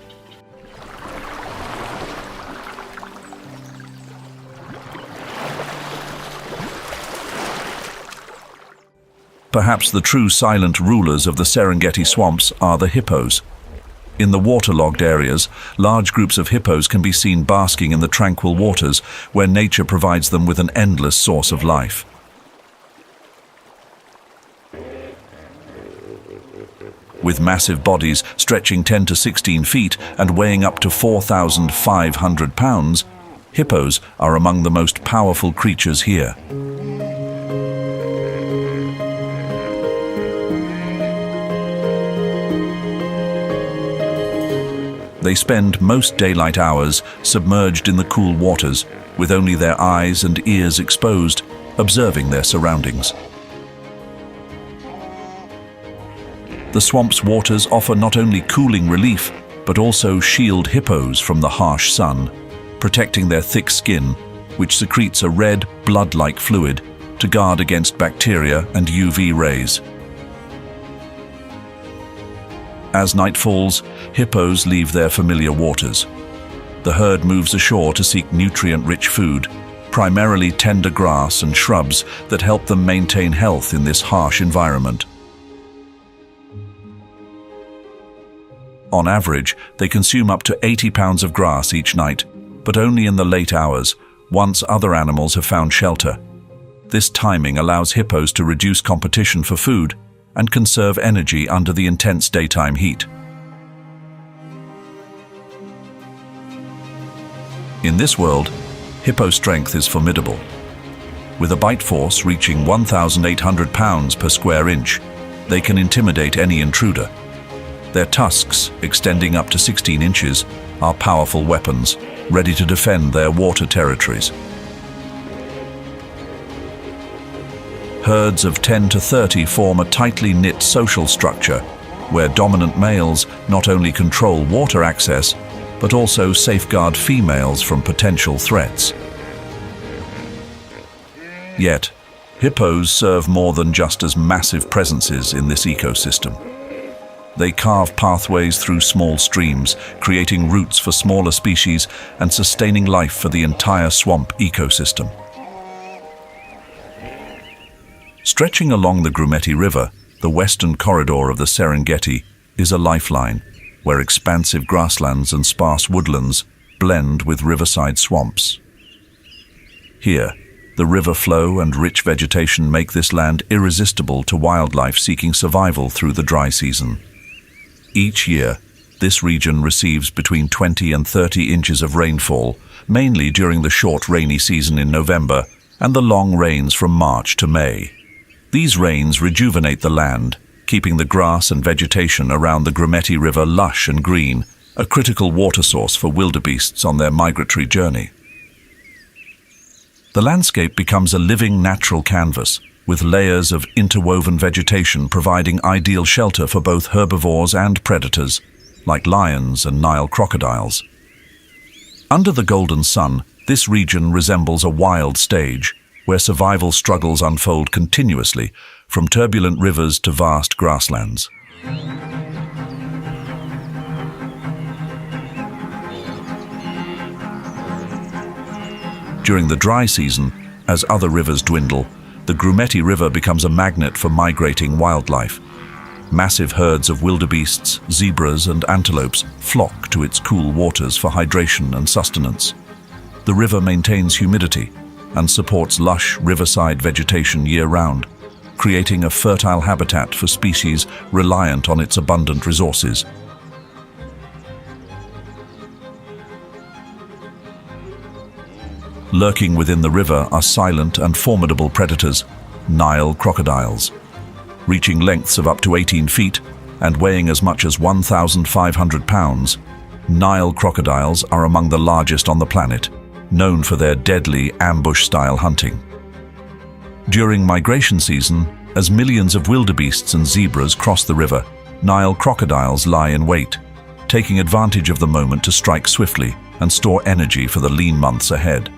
S1: Perhaps the true silent rulers of the Serengeti swamps are the hippos. In the waterlogged areas, large groups of hippos can be seen basking in the tranquil waters where nature provides them with an endless source of life. With massive bodies stretching 10 to 16 feet and weighing up to 4,500 pounds, hippos are among the most powerful creatures here. They spend most daylight hours submerged in the cool waters, with only their eyes and ears exposed, observing their surroundings. The swamp's waters offer not only cooling relief, but also shield hippos from the harsh sun, protecting their thick skin, which secretes a red, blood-like fluid to guard against bacteria and UV rays. As night falls, hippos leave their familiar waters. The herd moves ashore to seek nutrient-rich food, primarily tender grass and shrubs that help them maintain health in this harsh environment. On average, they consume up to 80 pounds of grass each night, but only in the late hours, once other animals have found shelter. This timing allows hippos to reduce competition for food and conserve energy under the intense daytime heat. In this world, hippo strength is formidable. With a bite force reaching 1,800 pounds per square inch, they can intimidate any intruder. Their tusks, extending up to 16 inches, are powerful weapons, ready to defend their water territories. Herds of 10 to 30 form a tightly knit social structure, where dominant males not only control water access, but also safeguard females from potential threats. Yet, hippos serve more than just as massive presences in this ecosystem. They carve pathways through small streams, creating routes for smaller species and sustaining life for the entire swamp ecosystem. Stretching along the Grumeti River, the western corridor of the Serengeti is a lifeline, where expansive grasslands and sparse woodlands blend with riverside swamps. Here, the river flow and rich vegetation make this land irresistible to wildlife seeking survival through the dry season. Each year, this region receives between 20 and 30 inches of rainfall, mainly during the short rainy season in November and the long rains from March to May. These rains rejuvenate the land, keeping the grass and vegetation around the Grumeti River lush and green, a critical water source for wildebeests on their migratory journey. The landscape becomes a living natural canvas, with layers of interwoven vegetation providing ideal shelter for both herbivores and predators, like lions and Nile crocodiles. Under the golden sun, this region resembles a wild stage, where survival struggles unfold continuously, from turbulent rivers to vast grasslands. During the dry season, as other rivers dwindle, the Grumeti River becomes a magnet for migrating wildlife. Massive herds of wildebeests, zebras, and antelopes flock to its cool waters for hydration and sustenance. The river maintains humidity and supports lush riverside vegetation year-round, creating a fertile habitat for species reliant on its abundant resources. Lurking within the river are silent and formidable predators, Nile crocodiles. Reaching lengths of up to 18 feet and weighing as much as 1,500 pounds, Nile crocodiles are among the largest on the planet, known for their deadly ambush-style hunting. During migration season, as millions of wildebeests and zebras cross the river, Nile crocodiles lie in wait, taking advantage of the moment to strike swiftly and store energy for the lean months ahead.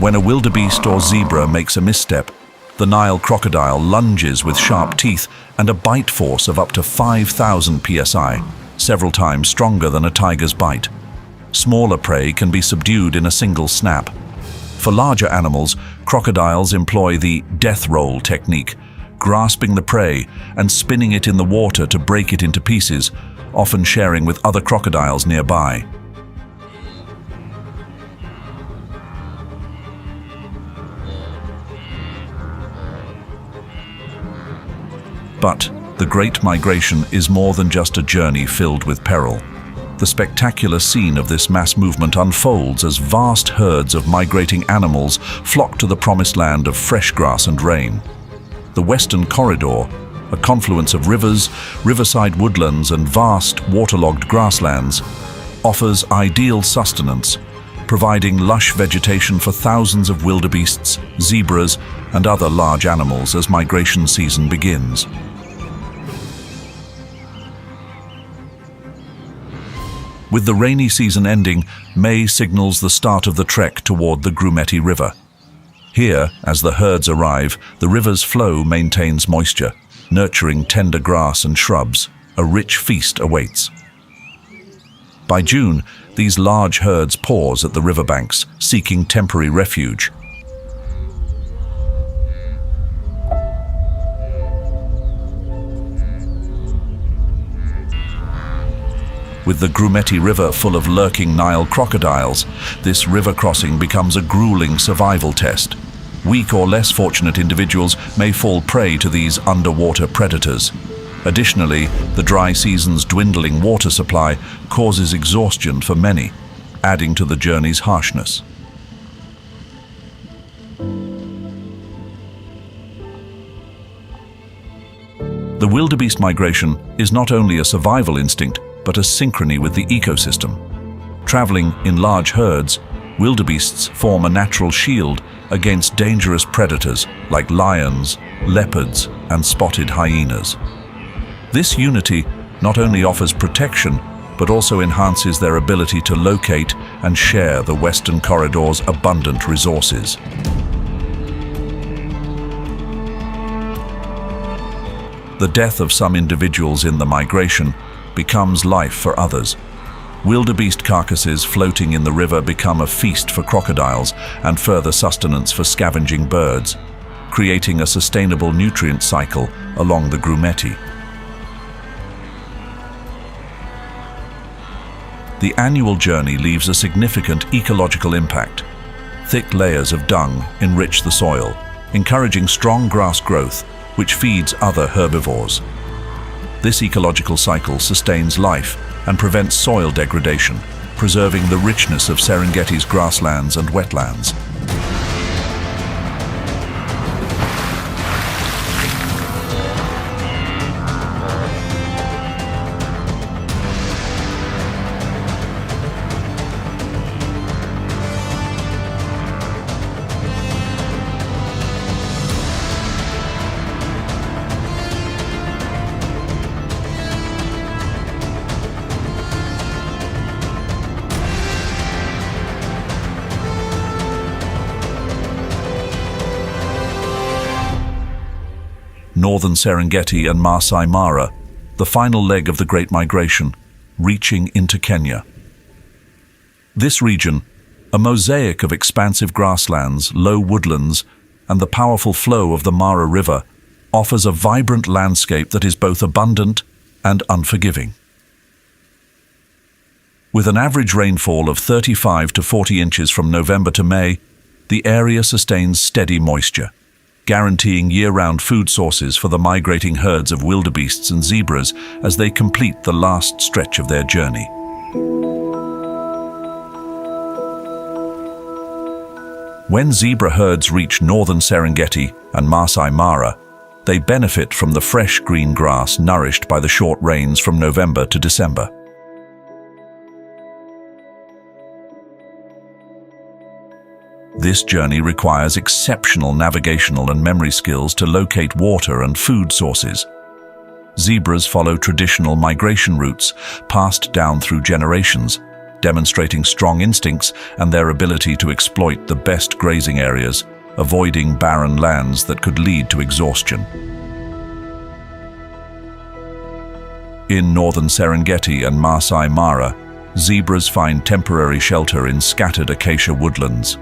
S1: When a wildebeest or zebra makes a misstep, the Nile crocodile lunges with sharp teeth and a bite force of up to 5,000 psi, several times stronger than a tiger's bite. Smaller prey can be subdued in a single snap. For larger animals, crocodiles employ the death roll technique, grasping the prey and spinning it in the water to break it into pieces, often sharing with other crocodiles nearby. But the Great Migration is more than just a journey filled with peril. The spectacular scene of this mass movement unfolds as vast herds of migrating animals flock to the promised land of fresh grass and rain. The Western Corridor, a confluence of rivers, riverside woodlands, and vast waterlogged grasslands, offers ideal sustenance, providing lush vegetation for thousands of wildebeests, zebras, and other large animals as migration season begins. With the rainy season ending, May signals the start of the trek toward the Grumeti River. Here, as the herds arrive, the river's flow maintains moisture, nurturing tender grass and shrubs. A rich feast awaits. By June, these large herds pause at the riverbanks, seeking temporary refuge. With the Grumeti River full of lurking Nile crocodiles, this river crossing becomes a grueling survival test. Weak or less fortunate individuals may fall prey to these underwater predators. Additionally, the dry season's dwindling water supply causes exhaustion for many, adding to the journey's harshness. The wildebeest migration is not only a survival instinct, but a synchrony with the ecosystem. Traveling in large herds, wildebeests form a natural shield against dangerous predators like lions, leopards, and spotted hyenas. This unity not only offers protection, but also enhances their ability to locate and share the Western Corridor's abundant resources. The death of some individuals in the migration becomes life for others. Wildebeest carcasses floating in the river become a feast for crocodiles and further sustenance for scavenging birds, creating a sustainable nutrient cycle along the Grumeti. The annual journey leaves a significant ecological impact. Thick layers of dung enrich the soil, encouraging strong grass growth, which feeds other herbivores. This ecological cycle sustains life and prevents soil degradation, preserving the richness of Serengeti's grasslands and wetlands. Northern Serengeti and Masai Mara, the final leg of the Great Migration, reaching into Kenya. This region, a mosaic of expansive grasslands, low woodlands, and the powerful flow of the Mara River, offers a vibrant landscape that is both abundant and unforgiving. With an average rainfall of 35 to 40 inches from November to May, the area sustains steady moisture, guaranteeing year-round food sources for the migrating herds of wildebeests and zebras as they complete the last stretch of their journey. When zebra herds reach northern Serengeti and Masai Mara, they benefit from the fresh green grass nourished by the short rains from November to December. This journey requires exceptional navigational and memory skills to locate water and food sources. Zebras follow traditional migration routes passed down through generations, demonstrating strong instincts and their ability to exploit the best grazing areas, avoiding barren lands that could lead to exhaustion. In northern Serengeti and Masai Mara, zebras find temporary shelter in scattered acacia woodlands.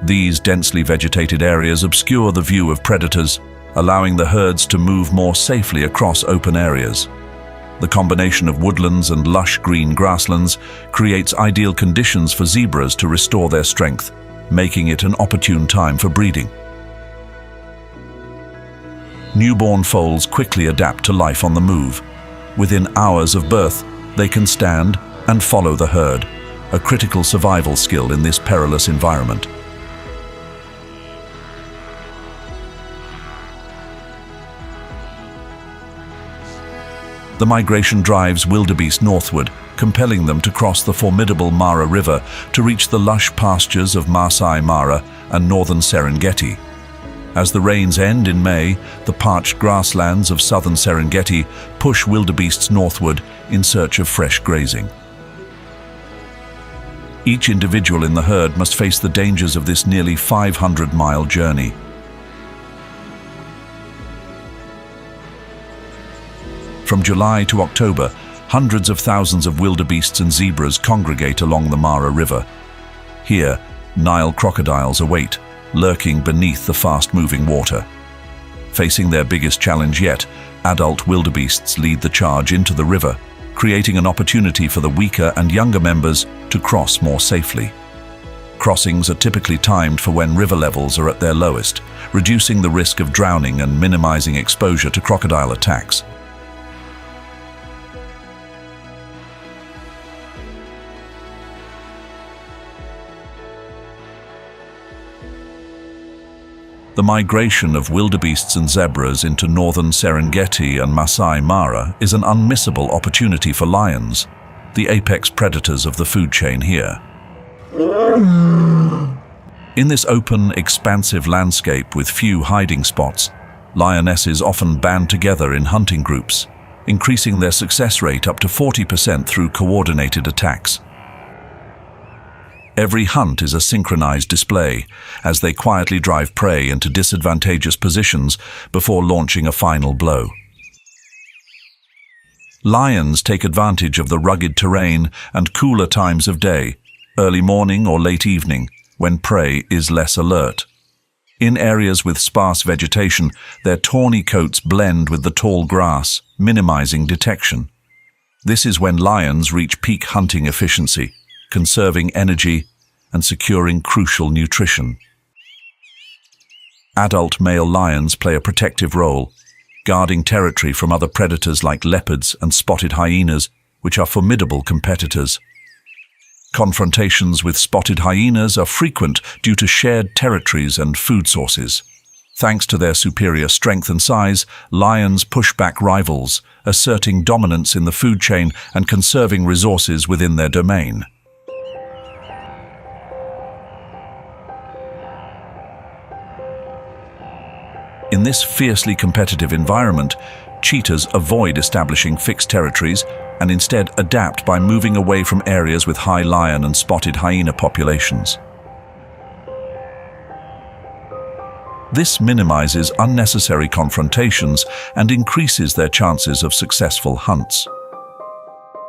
S1: These densely vegetated areas obscure the view of predators, allowing the herds to move more safely across open areas. The combination of woodlands and lush green grasslands creates ideal conditions for zebras to restore their strength, making it an opportune time for breeding. Newborn foals quickly adapt to life on the move. Within hours of birth, they can stand and follow the herd, a critical survival skill in this perilous environment. The migration drives wildebeest northward, compelling them to cross the formidable Mara River to reach the lush pastures of Masai Mara and northern Serengeti. As the rains end in May, the parched grasslands of southern Serengeti push wildebeests northward in search of fresh grazing. Each individual in the herd must face the dangers of this nearly 500-mile journey. From July to October, hundreds of thousands of wildebeests and zebras congregate along the Mara River. Here, Nile crocodiles await, lurking beneath the fast-moving water. Facing their biggest challenge yet, adult wildebeests lead the charge into the river, creating an opportunity for the weaker and younger members to cross more safely. Crossings are typically timed for when river levels are at their lowest, reducing the risk of drowning and minimizing exposure to crocodile attacks. The migration of wildebeests and zebras into northern Serengeti and Masai Mara is an unmissable opportunity for lions, the apex predators of the food chain here. In this open, expansive landscape with few hiding spots, lionesses often band together in hunting groups, increasing their success rate up to 40% through coordinated attacks. Every hunt is a synchronized display, as they quietly drive prey into disadvantageous positions before launching a final blow. Lions take advantage of the rugged terrain and cooler times of day, early morning or late evening, when prey is less alert. In areas with sparse vegetation, their tawny coats blend with the tall grass, minimizing detection. This is when lions reach peak hunting efficiency, conserving energy and securing crucial nutrition. Adult male lions play a protective role, guarding territory from other predators like leopards and spotted hyenas, which are formidable competitors. Confrontations with spotted hyenas are frequent due to shared territories and food sources. Thanks to their superior strength and size, lions push back rivals, asserting dominance in the food chain and conserving resources within their domain. In this fiercely competitive environment, cheetahs avoid establishing fixed territories and instead adapt by moving away from areas with high lion and spotted hyena populations. This minimizes unnecessary confrontations and increases their chances of successful hunts.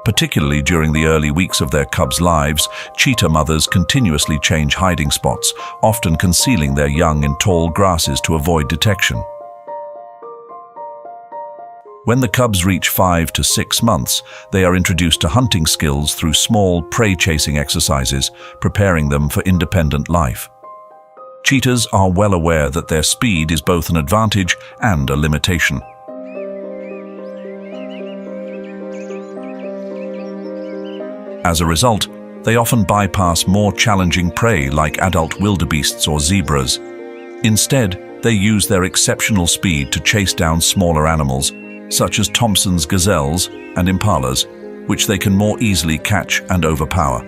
S1: Particularly during the early weeks of their cubs' lives, cheetah mothers continuously change hiding spots, often concealing their young in tall grasses to avoid detection. When the cubs reach 5 to 6 months, they are introduced to hunting skills through small prey-chasing exercises, preparing them for independent life. Cheetahs are well aware that their speed is both an advantage and a limitation. As a result, they often bypass more challenging prey like adult wildebeests or zebras. Instead, they use their exceptional speed to chase down smaller animals, such as Thompson's gazelles and impalas, which they can more easily catch and overpower.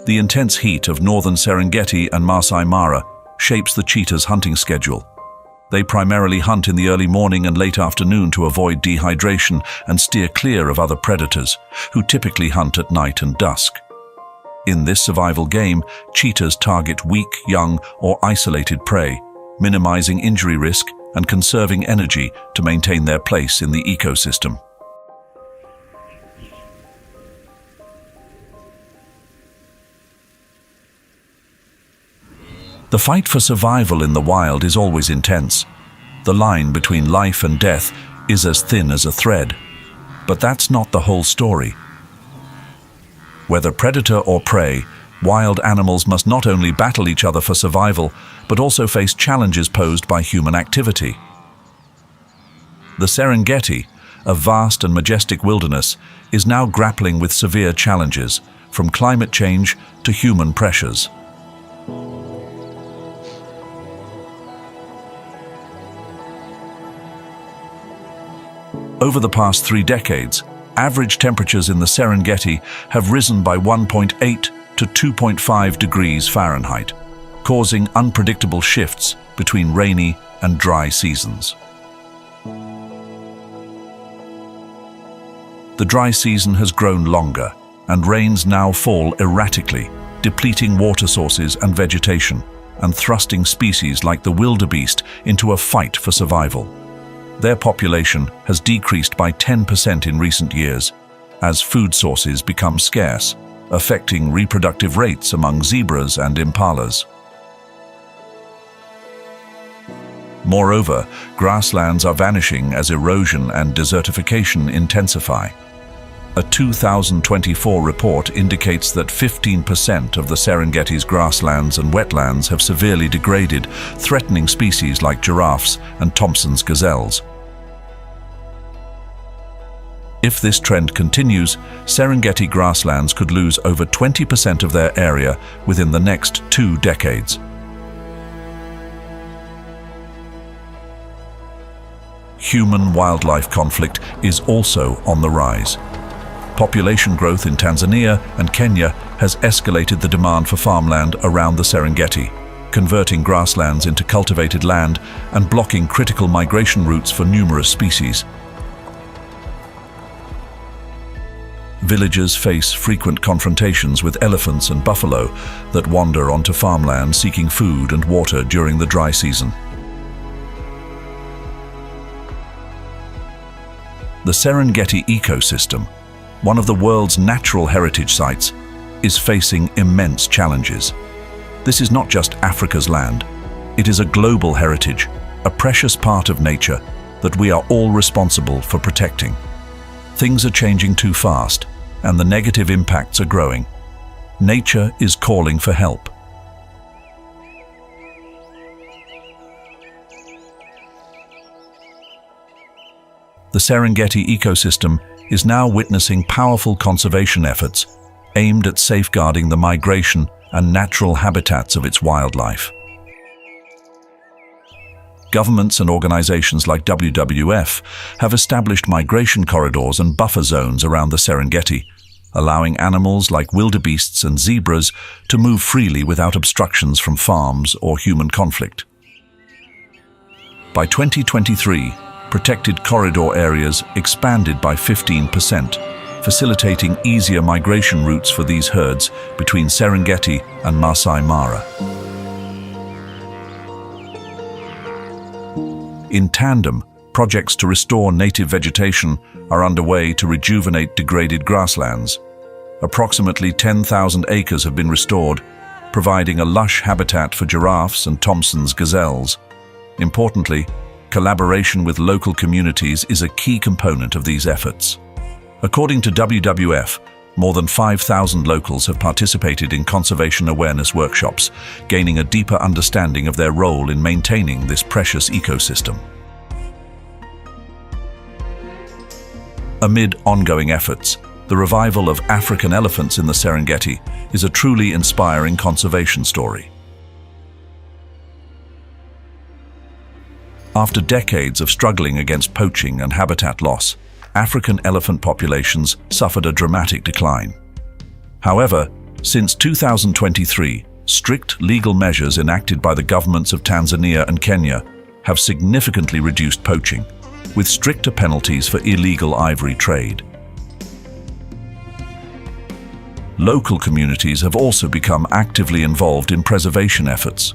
S1: The intense heat of northern Serengeti and Masai Mara shapes the cheetah's hunting schedule. They primarily hunt in the early morning and late afternoon to avoid dehydration and steer clear of other predators, who typically hunt at night and dusk. In this survival game, cheetahs target weak, young, or isolated prey, minimizing injury risk and conserving energy to maintain their place in the ecosystem. The fight for survival in the wild is always intense. The line between life and death is as thin as a thread. But that's not the whole story. Whether predator or prey, wild animals must not only battle each other for survival, but also face challenges posed by human activity. The Serengeti, a vast and majestic wilderness, is now grappling with severe challenges, from climate change to human pressures. Over the past 3 decades, average temperatures in the Serengeti have risen by 1.8 to 2.5 degrees Fahrenheit, causing unpredictable shifts between rainy and dry seasons. The dry season has grown longer, and rains now fall erratically, depleting water sources and vegetation, and thrusting species like the wildebeest into a fight for survival. Their population has decreased by 10% in recent years, as food sources become scarce, affecting reproductive rates among zebras and impalas. Moreover, grasslands are vanishing as erosion and desertification intensify. A 2024 report indicates that 15% of the Serengeti's grasslands and wetlands have severely degraded, threatening species like giraffes and Thompson's gazelles. If this trend continues, Serengeti grasslands could lose over 20% of their area within the next 2 decades. Human-wildlife conflict is also on the rise. Population growth in Tanzania and Kenya has escalated the demand for farmland around the Serengeti, converting grasslands into cultivated land and blocking critical migration routes for numerous species. Villagers face frequent confrontations with elephants and buffalo that wander onto farmland seeking food and water during the dry season. The Serengeti ecosystem, one of the world's natural heritage sites, is facing immense challenges. This is not just Africa's land. It is a global heritage, a precious part of nature that we are all responsible for protecting. Things are changing too fast, and the negative impacts are growing. Nature is calling for help. The Serengeti ecosystem is now witnessing powerful conservation efforts aimed at safeguarding the migration and natural habitats of its wildlife. Governments and organizations like WWF have established migration corridors and buffer zones around the Serengeti, allowing animals like wildebeests and zebras to move freely without obstructions from farms or human conflict. By 2023, protected corridor areas expanded by 15%, facilitating easier migration routes for these herds between Serengeti and Masai Mara. In tandem, projects to restore native vegetation are underway to rejuvenate degraded grasslands. Approximately 10,000 acres have been restored, providing a lush habitat for giraffes and Thomson's gazelles. Importantly, collaboration with local communities is a key component of these efforts. According to WWF, more than 5,000 locals have participated in conservation awareness workshops, gaining a deeper understanding of their role in maintaining this precious ecosystem. Amid ongoing efforts, the revival of African elephants in the Serengeti is a truly inspiring conservation story. After decades of struggling against poaching and habitat loss, African elephant populations suffered a dramatic decline. However, since 2023, strict legal measures enacted by the governments of Tanzania and Kenya have significantly reduced poaching, with stricter penalties for illegal ivory trade. Local communities have also become actively involved in preservation efforts.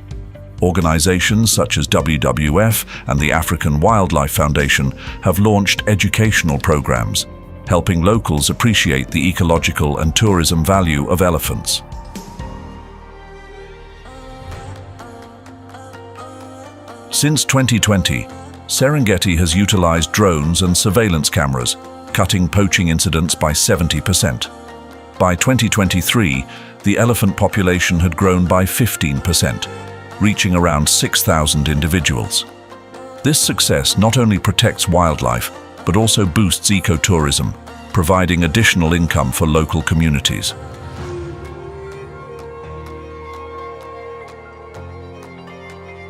S1: Organizations such as WWF and the African Wildlife Foundation have launched educational programs, helping locals appreciate the ecological and tourism value of elephants. Since 2020, Serengeti has utilized drones and surveillance cameras, cutting poaching incidents by 70%. By 2023, the elephant population had grown by 15%, reaching around 6,000 individuals. This success not only protects wildlife, but also boosts ecotourism, providing additional income for local communities.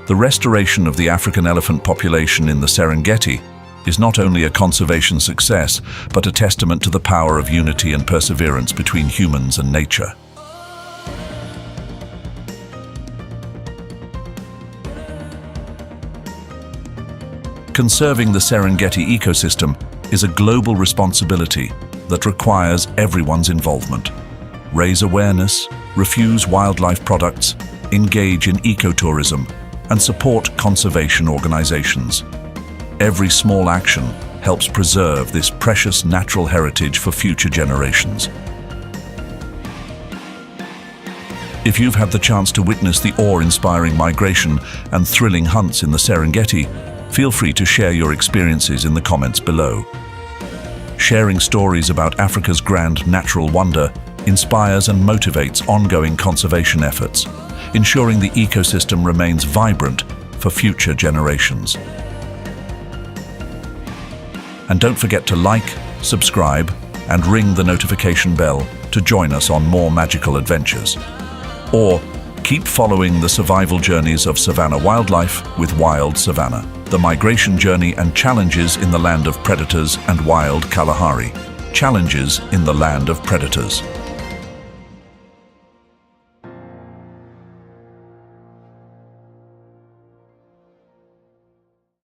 S1: The restoration of the African elephant population in the Serengeti is not only a conservation success, but a testament to the power of unity and perseverance between humans and nature. Conserving the Serengeti ecosystem is a global responsibility that requires everyone's involvement. Raise awareness, refuse wildlife products, engage in ecotourism, and support conservation organizations. Every small action helps preserve this precious natural heritage for future generations. If you've had the chance to witness the awe-inspiring migration and thrilling hunts in the Serengeti, feel free to share your experiences in the comments below. Sharing stories about Africa's grand natural wonder inspires and motivates ongoing conservation efforts, ensuring the ecosystem remains vibrant for future generations. And don't forget to like, subscribe, and ring the notification bell to join us on more magical adventures. Or keep following the survival journeys of savannah wildlife with Wild Savannah, the migration journey and challenges in the land of predators, and Wild Kalahari, challenges in the land of predators.